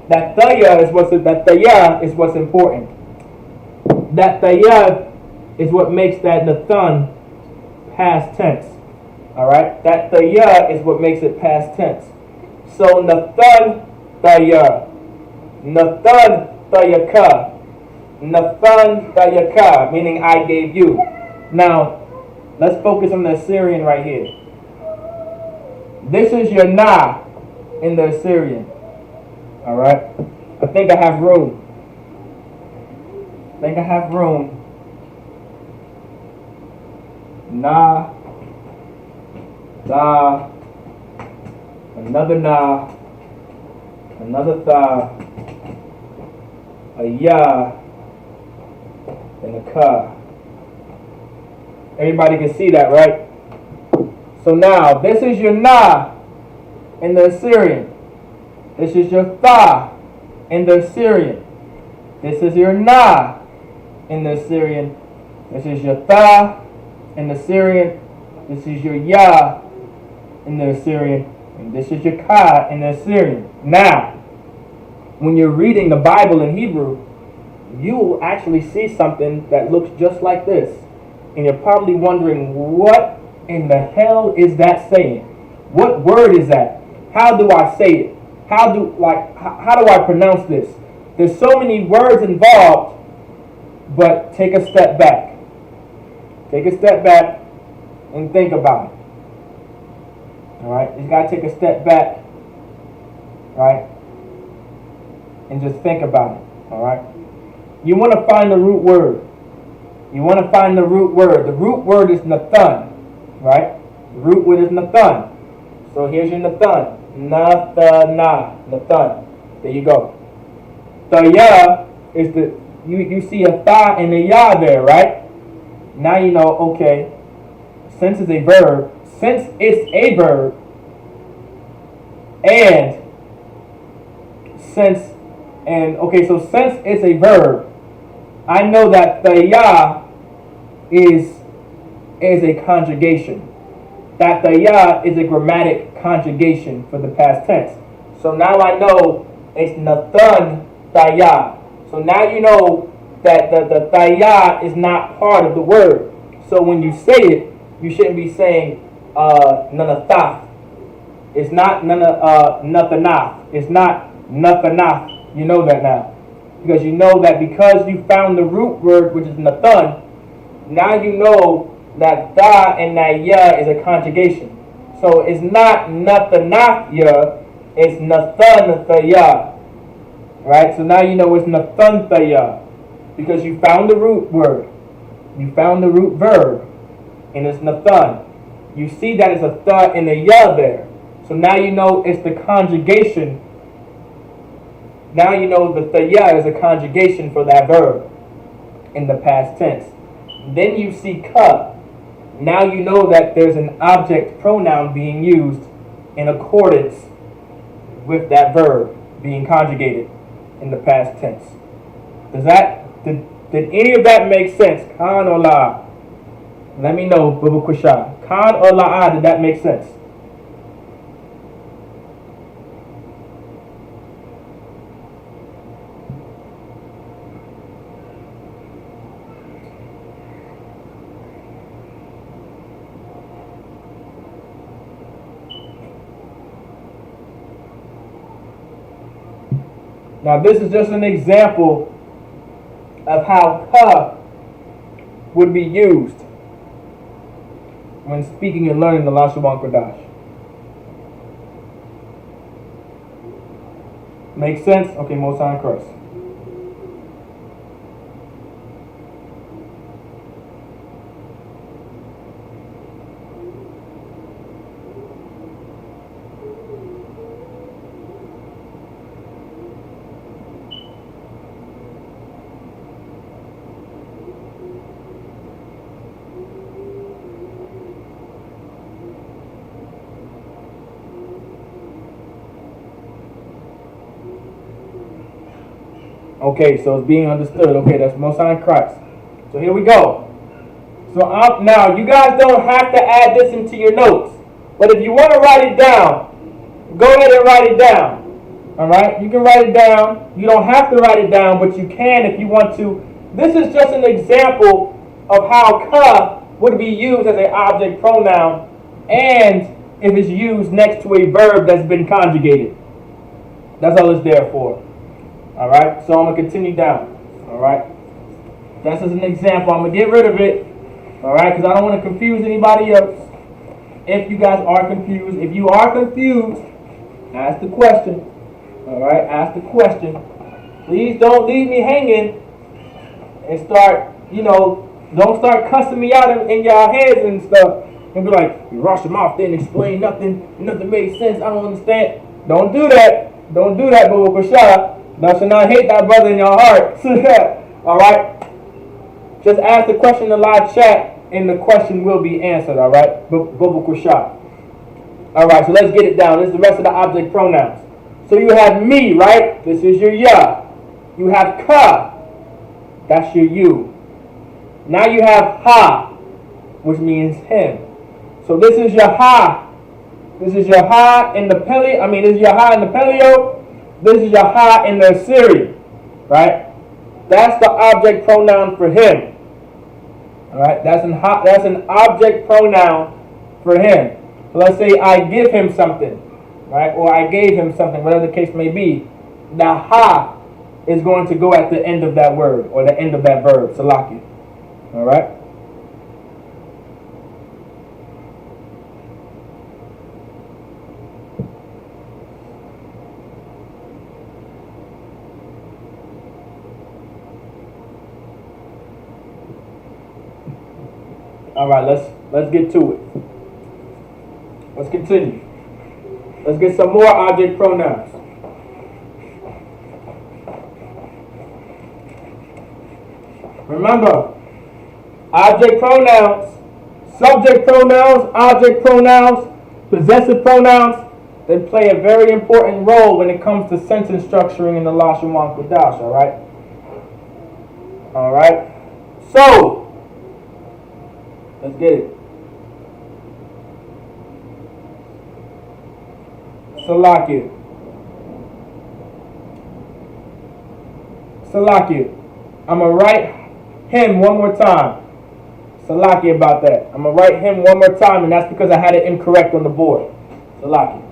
That thaya is what's important. That thaya is what makes that nathan past tense. Alright? That thaya is what makes it past tense. So nathan thaya. Nathan thayaka. Nathan thayaka, meaning I gave you. Now, let's focus on the Assyrian right here. This is your na in the Assyrian. Alright? I think I have room. Na, da, another na, another tha, a ya, and a ka. Everybody can see that, right? So now, this is your na in the Assyrian. This is your tha in the Assyrian. This is your na in the Assyrian. This is your tha in the Assyrian. This is your ya in the Assyrian. And this is your ka in the Assyrian. Now, when you're reading the Bible in Hebrew, you will actually see something that looks just like this. And you're probably wondering, what in the hell is that saying? What word is that? How do I say it? How do I pronounce this? There's so many words involved, but take a step back. Take a step back and think about it. Alright? You gotta take a step back, right? And just think about it. Alright? You want to find the root word. The root word is nathan, right? The root word is nathan. So here's your nathan. Nathan. There you go. The ya is the, you see a tha and a ya there, right? Now you know, okay, since it's a verb, and since it's a verb, I know that the ya is a conjugation. That the ya is a grammatic conjugation for the past tense. So now I know it's nathan thaya. So now you know that the thaya is not part of the word. So when you say it, you shouldn't be saying nanathath. It's not nathanath. It's not nathanath. You know that now. Because you know that because you found the root word, which is nathan, now you know that tha and that ya is a conjugation. So it's not nathanath ya, it's nathan thaya. Right? So now you know it's nathan thaya. Because you found the root word. You found the root verb. And it's nathan. You see that it's a tha and a ya there. So now you know it's the conjugation. Now you know the thaya is a conjugation for that verb in the past tense. Then you see ka. Now you know that there's an object pronoun being used in accordance with that verb being conjugated in the past tense. Did any of that make sense? Khan or la? Let me know, Bubba Kusha. Khan or la, did that make sense? Now this is just an example of how ka would be used when speaking and learning the Lashawan Qadash. Make sense? Okay, Most High Christ. Okay, so it's being understood. Okay, that's most high in Christ. So here we go. So now you guys don't have to add this into your notes, but if you want to write it down, go ahead and write it down. All right, you can write it down. You don't have to write it down, but you can if you want to. This is just an example of how ka would be used as an object pronoun, and if it's used next to a verb that's been conjugated. That's all it's there for. All right, so I'm gonna continue down. All right, that's as an example. I'm gonna get rid of it. All right, because I don't want to confuse anybody else. If you guys are confused, if you are confused, ask the question. All right, ask the question. Please don't leave me hanging and start, don't start cussing me out in y'all heads and stuff. And be like, you rush them off, didn't explain nothing. Nothing made sense. I don't understand. Don't do that. Don't do that, Baba Kashah. Thou shalt not hate thy brother in your heart. All right. Just ask the question in the live chat, and the question will be answered. All right. Baba Kashah. All right. So let's get it down. This is the rest of the object pronouns. So you have me, right? This is your ya. You have ka. That's your you. Now you have ha, which means him. So this is your ha. This is your ha in the paleo. This is your ha in the paleo. This is your ha in the Assyrian, right? That's the object pronoun for him. All right, that's an object pronoun for him. So let's say I give him something, right? Or I gave him something, whatever the case may be. The ha is going to go at the end of that word or the end of that verb, salaki. All right. All right, let's get to it. Let's continue. Let's get some more object pronouns. Remember, object pronouns, subject pronouns, object pronouns, possessive pronouns, they play a very important role when it comes to sentence structuring in the Lashawan Qadash, all right? All right? So, let's get it. Salakia. Salakia. I'm going to write him one more time. Salaki about that. I'm going to write him one more time, and that's because I had it incorrect on the board. Salaki.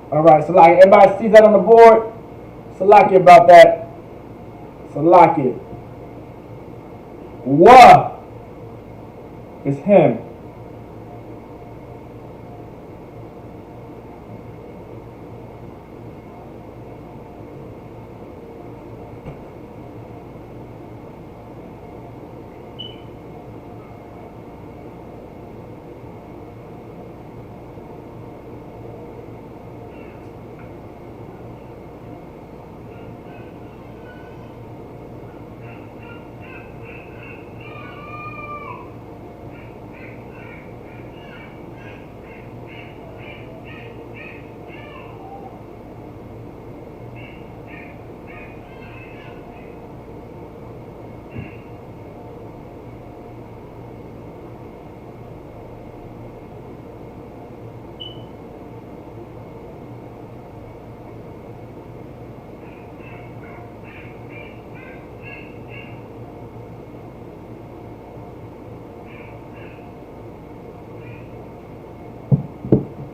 All right, Salaki. Everybody sees that on the board? Salaki about that. Salaki. Wa is him.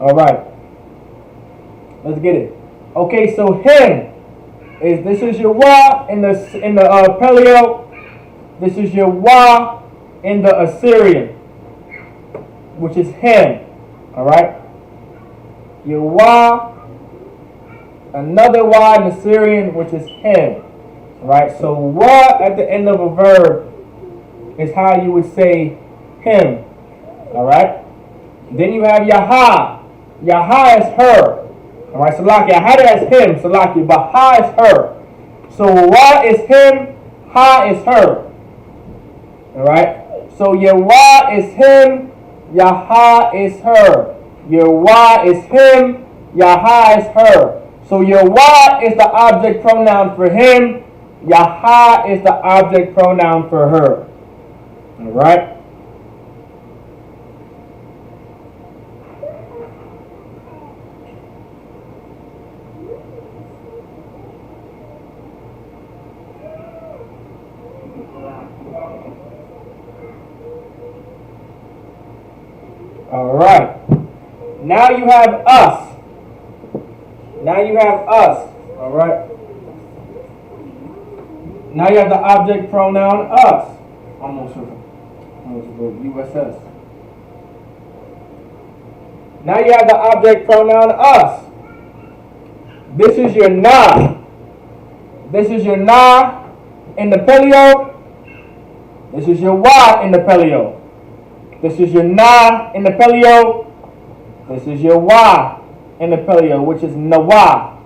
All right. Let's get it. Okay, so him this is your wa in the Paleo. This is your wa in the Assyrian, which is him. All right. Your wa, another wa in the Assyrian, which is him. All right. So wa at the end of a verb is how you would say him. All right. Then you have yaha. Yaha is her. All right, Salaki. Hada is him, Salaki, but ha is her. So wa is him, ha is her. All right. So your wa is him, your ha is her. Your wa is him, your ha is her. So your wa is the object pronoun for him, your ha is the object pronoun for her. All right. All right. Now you have us. Now you have us. All right. Now you have the object pronoun us. Almost USS. Now you have the object pronoun us. This is your na. This is your na in the Paleo. This is your wa in the Paleo. This is your na in the Paleo. This is your wa in the Paleo, which is nawa.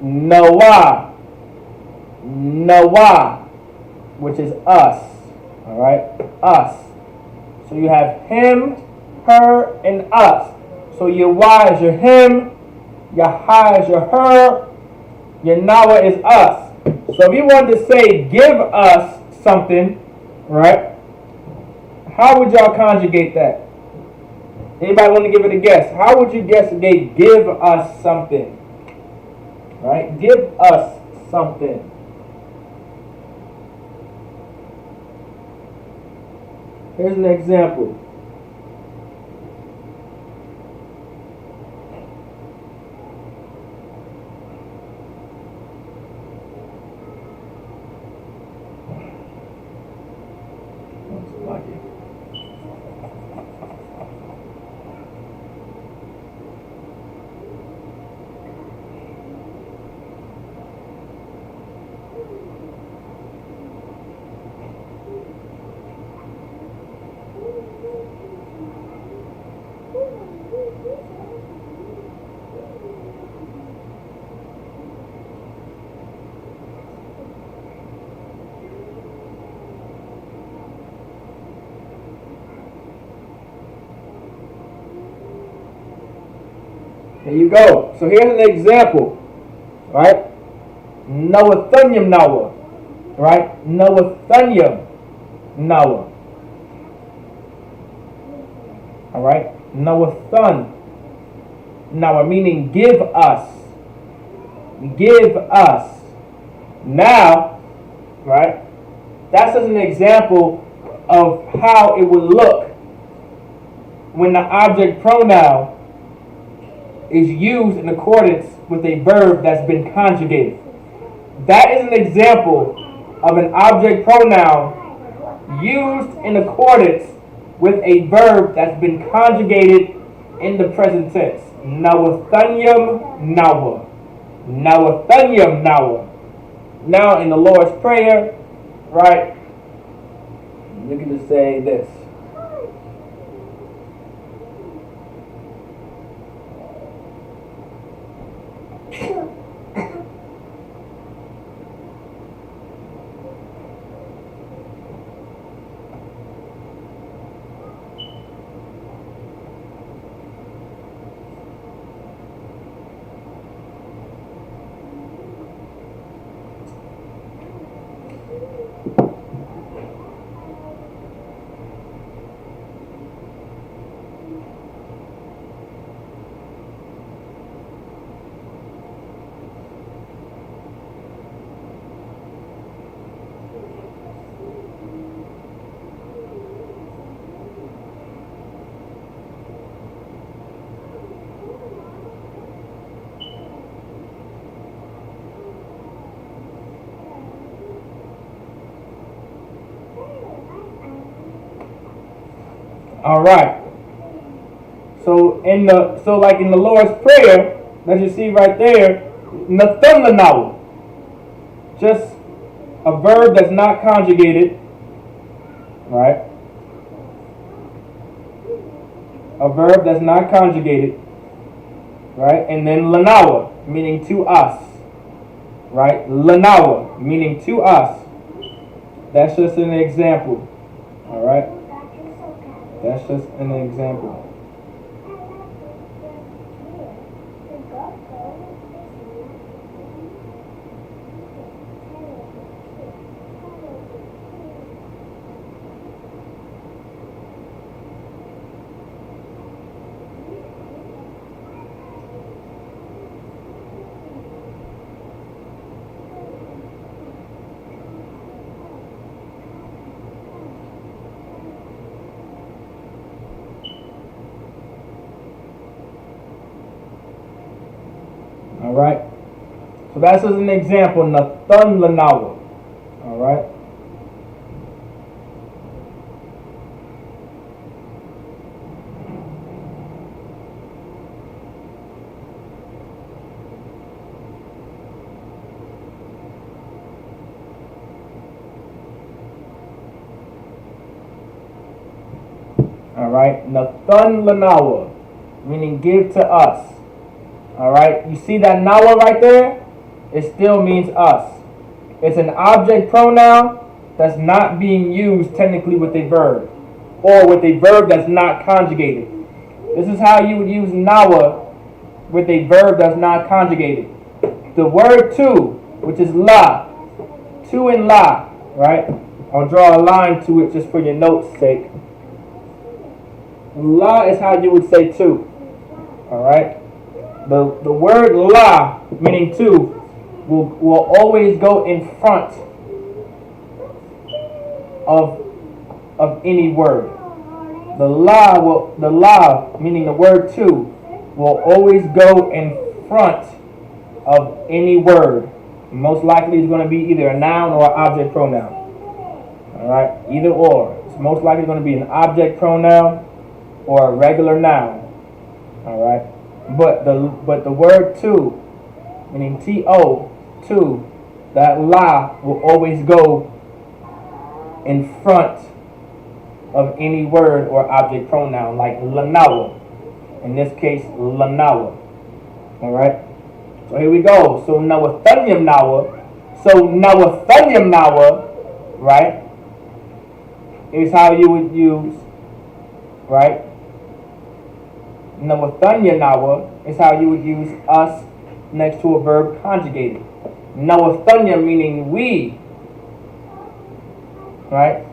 Nawa. Nawa, which is us. All right? Us. So you have him, her, and us. So your wa is your him, your ha is your her, your nawa is us. So if you wanted to say give us something, right? How would y'all conjugate that? Anybody want to give it a guess? How would you guess give us something? Right? Give us something. Here's an example. There you go. So here's an example, right? Noathunium nawa, right? Noathunium nawa. All right? Noathun nawa, meaning give us. Give us. Now, right? That's just an example of how it would look when the object pronoun is used in accordance with a verb that's been conjugated. That is an example of an object pronoun used in accordance with a verb that's been conjugated in the present tense. Nawathanium nawa. Nawathanium nawa. Now in the Lord's Prayer, right, you can just say this. All right. So like in the Lord's Prayer, that you see right there, Nathan Lanawa. Just a verb that's not conjugated, right? A verb that's not conjugated, right? And then Lanawa, meaning to us, right? Lanawa, meaning to us. That's just an example, all right? That's just an example. All right. So that's just an example. Nathan Lanawa. All right. All right. Nathan Lanawa, meaning give to us. All right, you see that nawa right there? It still means us. It's an object pronoun that's not being used technically with a verb, or with a verb that's not conjugated. This is how you would use nawa with a verb that's not conjugated. The word to, which is la, to and la, right? I'll draw a line to it just for your notes' sake. La is how you would say to. All right. The word la, meaning to, will always go in front of any word. The la, meaning the word to, will always go in front of any word. Most likely it's going to be either a noun or an object pronoun. All right, either or. It's most likely going to be an object pronoun or a regular noun. All right. But the word to, meaning to, to, that la will always go in front of any word or object pronoun, like lanawa. In this case, lanawa. All right. So here we go. So nawathanyam nawa. So nawathanyam nawa, right, is how you would use, right? Nawathanya nawa is how you would use us next to a verb conjugated. Nawathanya meaning we, right?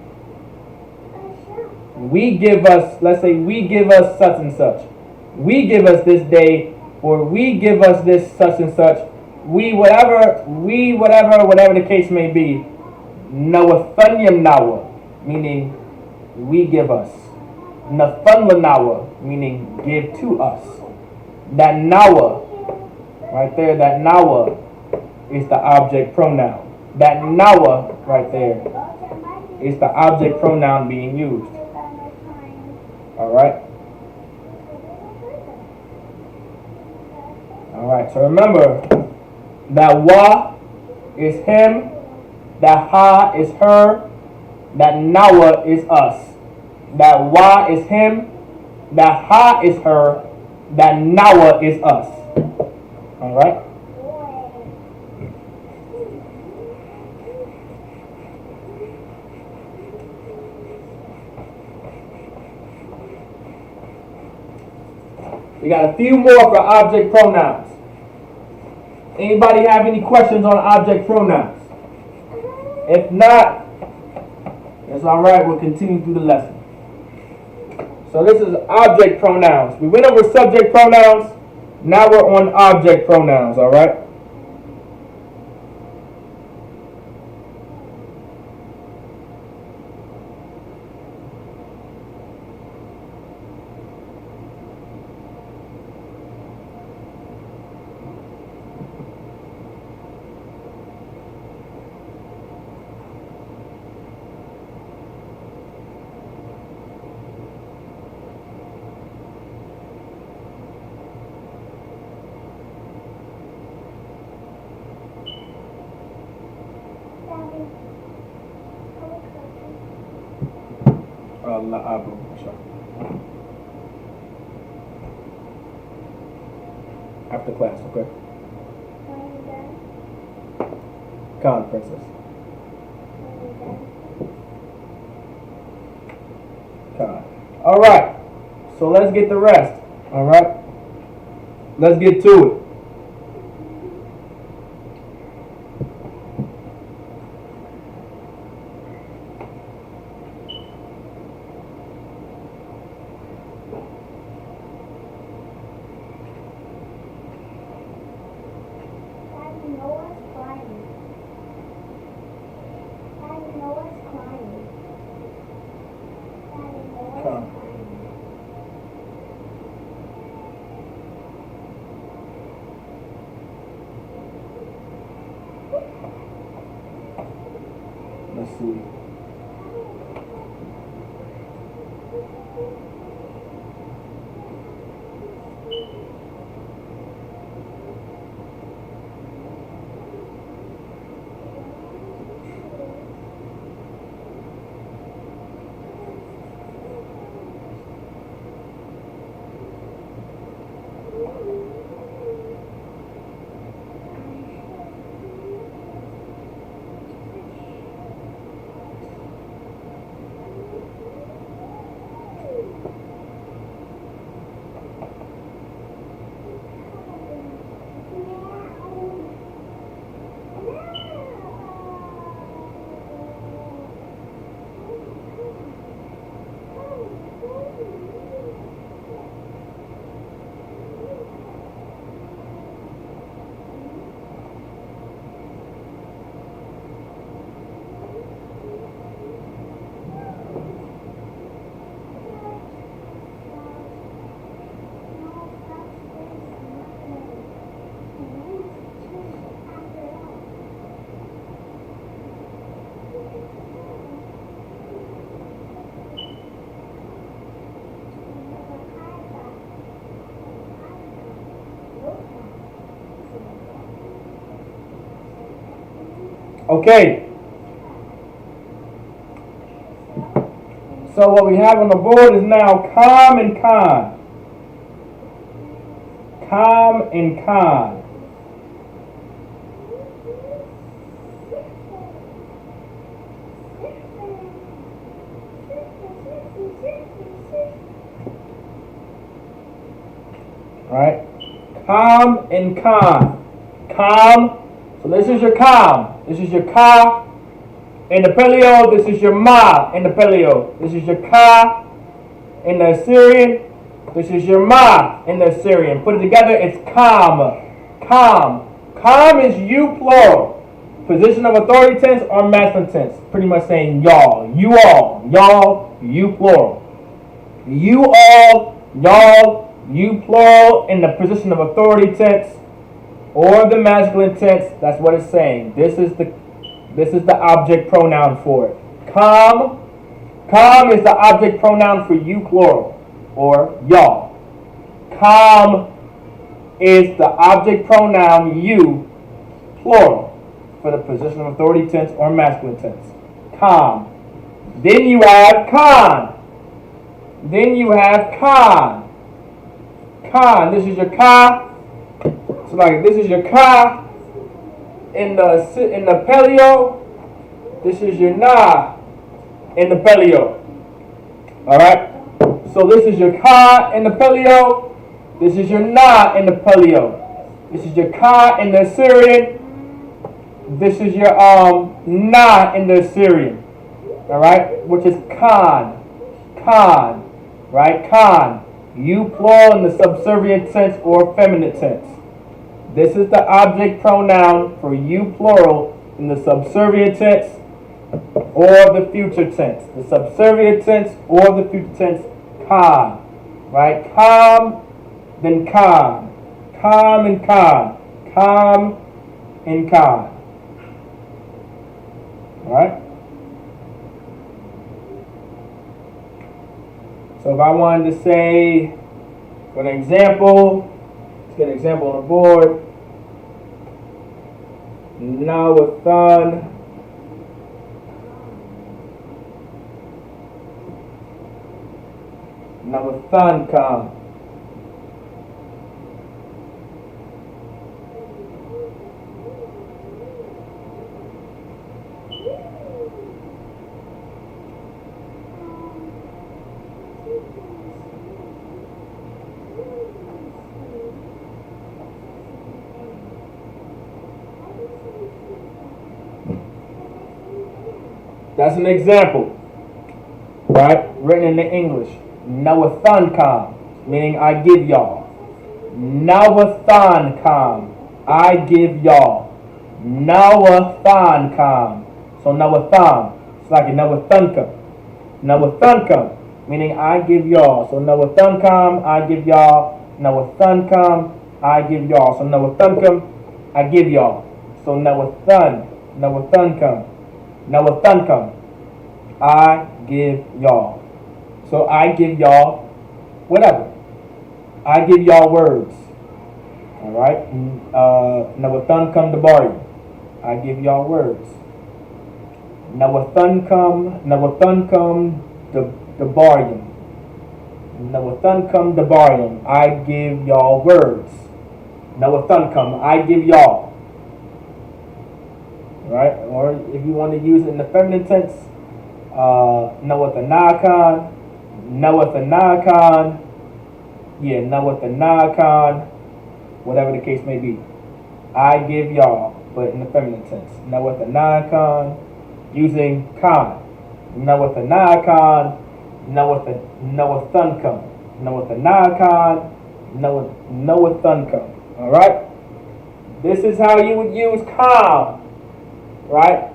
We give us, let's say we give us such and such. We give us this day, or we give us this such and such. Whatever the case may be. Nawathanyam nawa, meaning we give us. Nathanlanawa, meaning give to us. That nawa, right there, that nawa is the object pronoun. That nawa right there is the object pronoun being used. Alright? Alright, so remember, that wa is him, that ha is her, that nawa is us. That wa is him, that ha is her, that nawa is us. Alright? We got a few more for object pronouns. Anybody have any questions on object pronouns? If not, that's alright, we'll continue through the lesson. So this is object pronouns. We went over subject pronouns. Now we're on object pronouns, all right? La'abu. After class, okay? Khan, princess. Khan. All right. So let's get the rest. All right. Let's get to it. Let's see. Okay. So what we have on the board is now calm and con. Calm and con. Right? Calm and con. Calm. So this is your calm. This is your ka in the Paleo. This is your ma in the Paleo. This is your ka in the Assyrian. This is your ma in the Assyrian. Put it together, it's calm. Calm. Calm is you plural. Position of authority tense or masculine tense. Pretty much saying y'all. You all. Y'all. You plural. You all. Y'all. You plural in the position of authority tense or the masculine tense. That's what it's saying. This is the object pronoun for it. Calm. Calm is the object pronoun for you plural or y'all. Calm is the object pronoun you plural for the position of authority tense or masculine tense. Calm. Then you have con. Then you have con. Con. This is your ka. So like this is your ka in the Paleo. This is your na in the Paleo. All right. So this is your ka in the Paleo. This is your na in the Paleo. This is your ka in the Assyrian. This is your na in the Assyrian. All right, which is con. Con. Right. Con. You plural in the subservient tense or feminine tense. This is the object pronoun for you plural in the subservient tense or the future tense. The subservient tense or the future tense, calm. Right? Calm, then calm. Calm and calm. Calm and calm. Alright? So if I wanted to say, for an example, let's get an example on the board. Nawathan Nawathankam. That's an example, right? Written in the English. Nawathankam, meaning I give y'all. Nawathankam, I give y'all. Nawathankam. So Nawatham, it's like a Nawathankam. Nawathankam, meaning I give y'all. So Nawathankam, I give y'all. Nawathankam, I give y'all. So Nawathankam, I give y'all. So Nawathankam. Nawathankam, I give y'all. So I give y'all whatever. I give y'all words. Alright? Nawathankam Dabari. I give y'all words. Nawathankam Dabarium. Nawathankam Dabarium. I give y'all words. Nawathankam, I give y'all. Right? Or if you want to use it in the feminine tense, Nawathanakan, Nawathanakan, whatever the case may be. I give y'all, but in the feminine tense. Nawathanakan, using kan. Nawathanakan, Nawathankam. Nawathanakan, Nawathankam. Alright? This is how you would use kam. Right?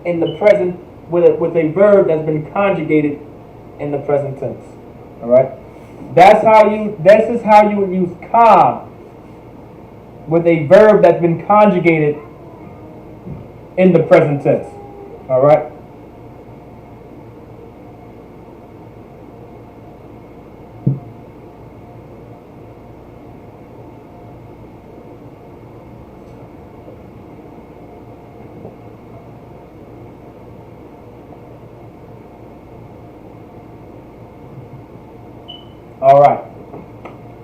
In the present, with a verb that's been conjugated in the present tense. Alright? This is how you would use kam with a verb that's been conjugated in the present tense. Alright? Alright,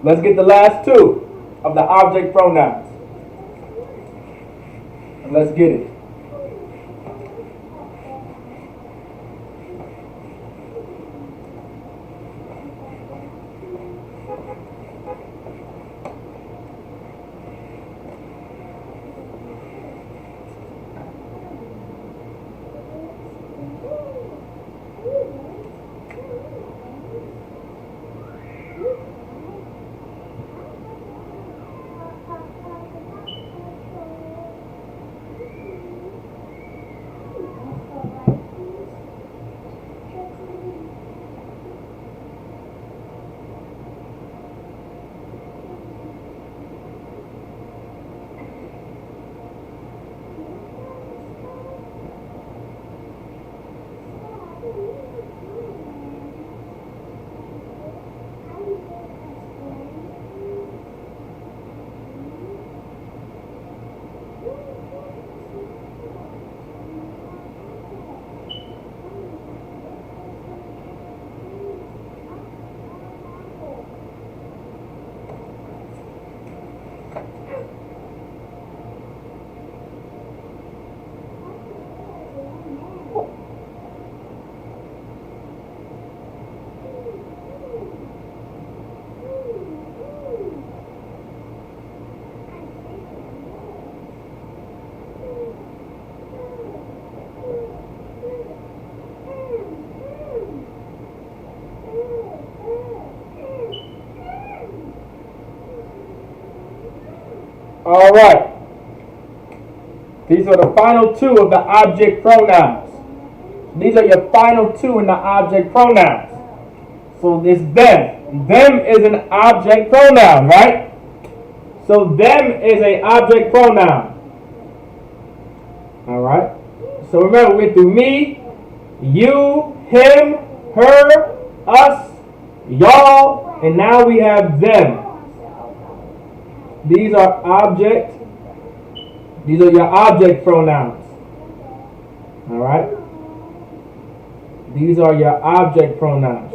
let's get the last two of the object pronouns. Let's get it. Alright. These are the final two of the object pronouns. These are your final two in the object pronouns. So this them. Them is an object pronoun, right? So them is an object pronoun. Alright. So remember, we went through me, you, him, her, us, y'all, and now we have them. These are your object pronouns. Alright? These are your object pronouns.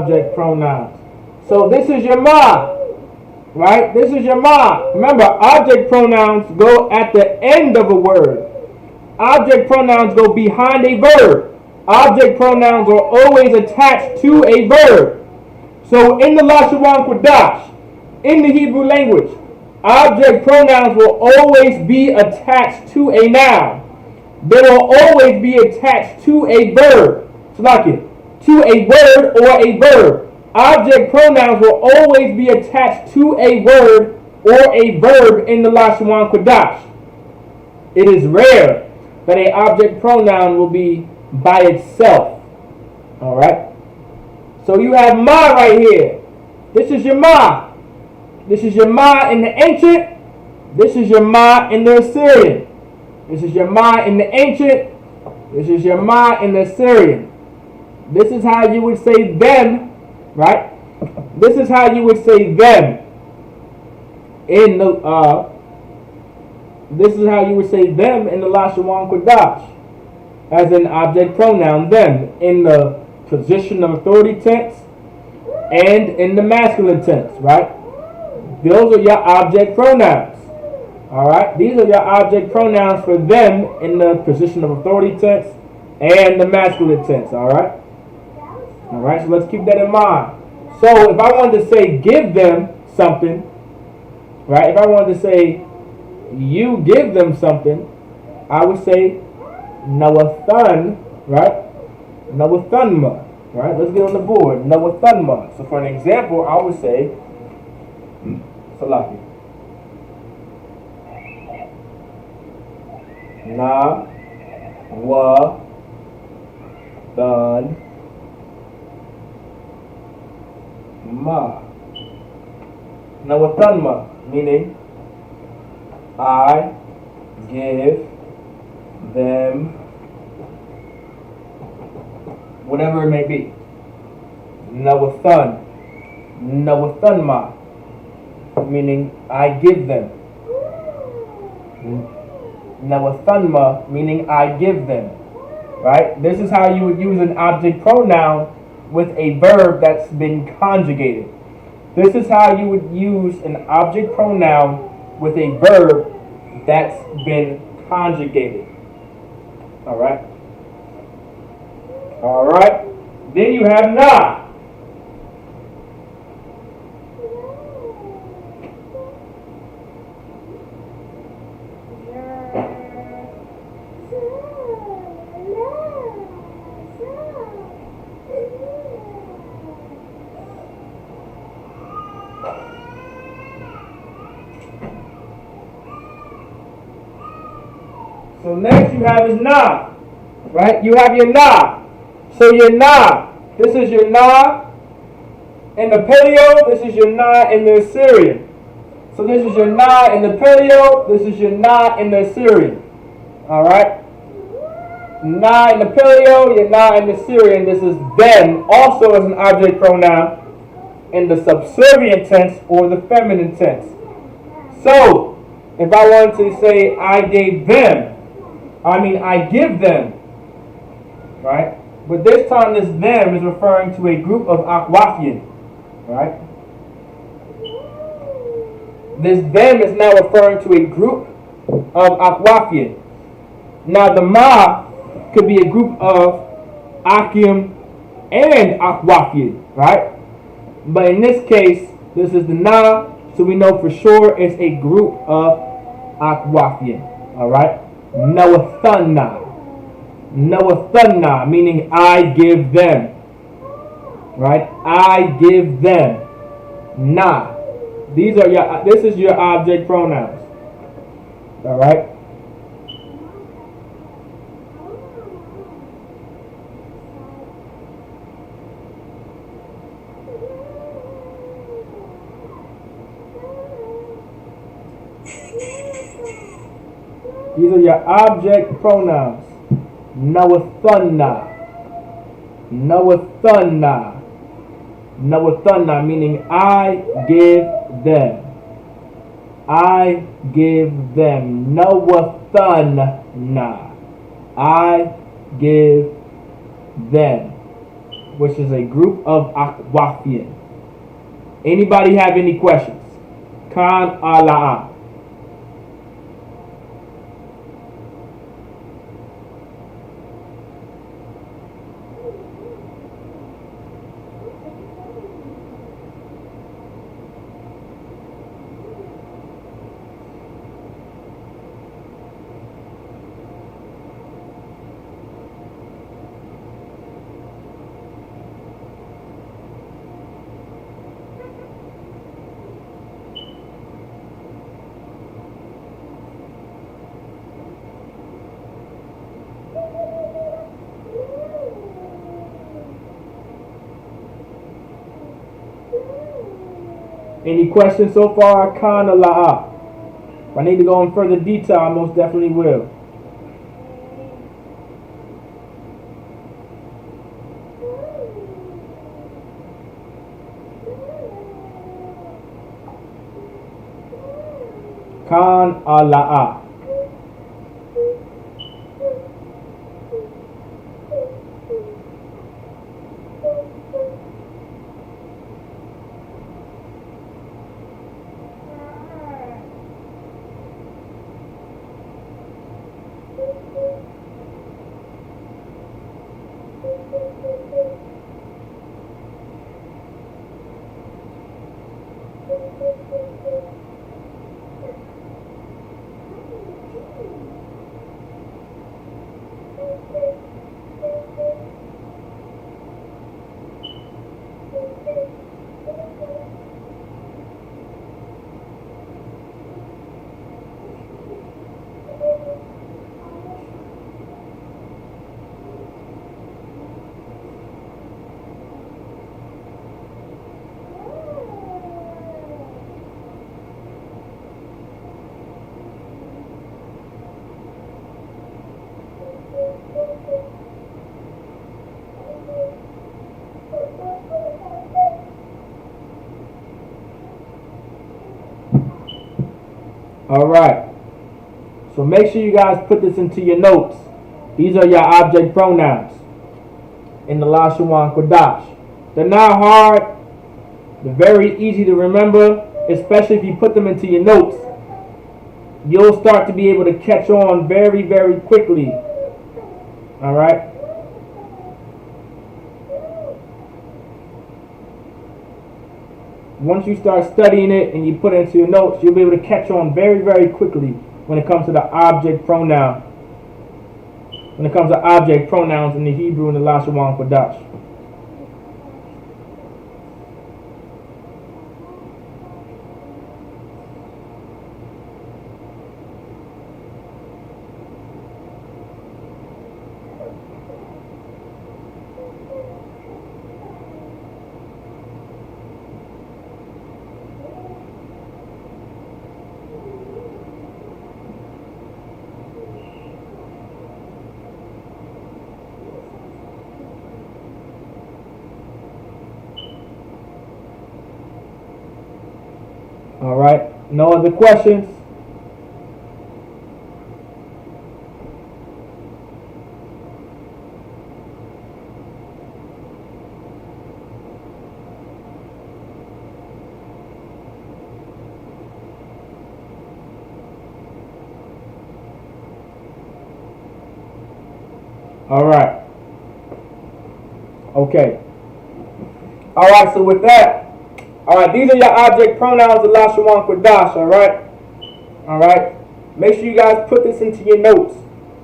object pronouns. So this is your ma, right? This is your ma. Remember, object pronouns go at the end of a word. Object pronouns go behind a verb. Object pronouns are always attached to a verb. So in the Lashawan Qadash, in the Hebrew language, object pronouns will always be attached to a noun. They will always be attached to a verb. To a word or a verb. Object pronouns will always be attached to a word or a verb in the Lashawan Qadash. It is rare that an object pronoun will be by itself. Alright? So you have ma right here. This is your ma. This is your ma in the ancient. This is your ma in the Assyrian. This is your ma in the ancient. This is your ma in the Assyrian. This is how you would say them, right? This is how you would say them in the this is how you would say them in the Lashawan Qadash as an object pronoun, them, in the position of authority tense and in the masculine tense, right? Those are your object pronouns. Alright? These are your object pronouns for them in the position of authority tense and the masculine tense. Alright? Alright, so let's keep that in mind. So if I wanted to say give them something, right? If I wanted to say you give them something, I would say Nawathan, right? Nawathanma, right? Let's get on the board. Nawathanma. So for an example, I would say Salaki. Na wa than ma. Nawathanma, meaning I give them whatever it may be. Nawathan. Nawathanma, meaning I give them. Nawathanma, meaning I give them. Right? This is how you would use an object pronoun with a verb that's been conjugated. This is how you would use an object pronoun with a verb that's been conjugated. Alright? Alright? Then you have na. So next you have is na, right? You have your na. So your na, this is your na in the Paleo, this is your na in the Assyrian. So this is your na in the Paleo, this is your na in the Assyrian. Alright? Na in the Paleo, your na in the Assyrian, this is them, also as an object pronoun in the subservient tense or the feminine tense. So, if I wanted to say I gave them, I give them, right? But this time this them is referring to a group of Akwafian, right? This them is now referring to a group of Akwafian. Now the ma could be a group of Akim and Akwafian, right? But in this case, this is the na, so we know for sure it's a group of Akwafian, alright? Nawathanna. Nawathanna, meaning I give them. Right? I give them. Na. This is your object pronouns. Alright? These are your object pronouns. Nawathanna. Nawathanna. Nawathanna, meaning I give them. I give them. Nawathanna. I give them. which is a group of Akwafian. Anybody have any questions? Kan ala'a. Any questions so far? Kana la'a. If I need to go in further detail, I most definitely will. Kan ala'a. All right. So make sure you guys put this into your notes. These are your object pronouns in the Lashawan Qadash. They're not hard. They're very easy to remember, especially if you put them into your notes. You'll start to be able to catch on very, very quickly. All right. Once you start studying it and you put it into your notes, you'll be able to catch on very, very quickly when it comes to the object pronoun. When it comes to object pronouns in the Hebrew and the Lashawan Qadash. All right. No other questions? All right. Okay. All right. So with that. All right, these are your object pronouns of Lashawan Qadash, all right? All right? Make sure you guys put this into your notes.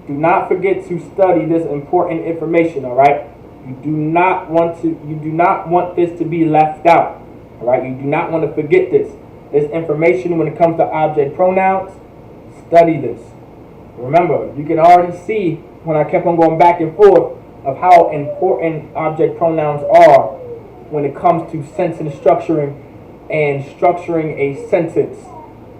Do not forget to study this important information, all right? You do not want this to be left out, all right? You do not want to forget this. This information when it comes to object pronouns, study this. Remember, you can already see when I kept on going back and forth of how important object pronouns are when it comes to sentence structuring and structuring a sentence.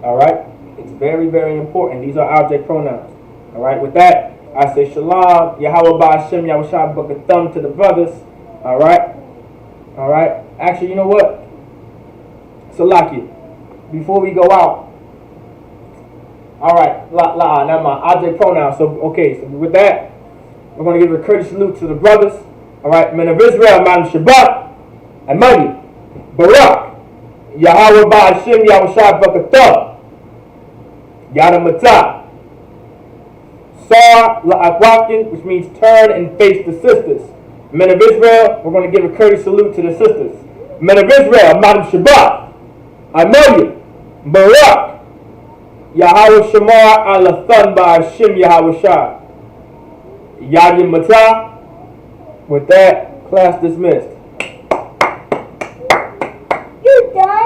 All right, it's very, very important. These are object pronouns. All right, with that, I say shalom, Yahweh Ba'ashem, Yahweh Shah B'Katham to the brothers. All right. Actually, you know what? Salaki, before we go out. All right, never mind. Object pronouns. So, okay, so with that, we're going to give a courteous salute to the brothers. Alright, men of Israel, man Shabbat, and Madi, Barak, Yahweh Ba'ashim, Yahushua Bakatah, Yada Matah, Sar La'akwakin, which means turn and face the sisters. Men of Israel, we're going to give a courteous salute to the sisters. Men of Israel, Madam Shabbat, Amoya, Barak, Yahweh Shamar Alathan Ba'ashim Yahushua, Yada Matah. With that, class dismissed.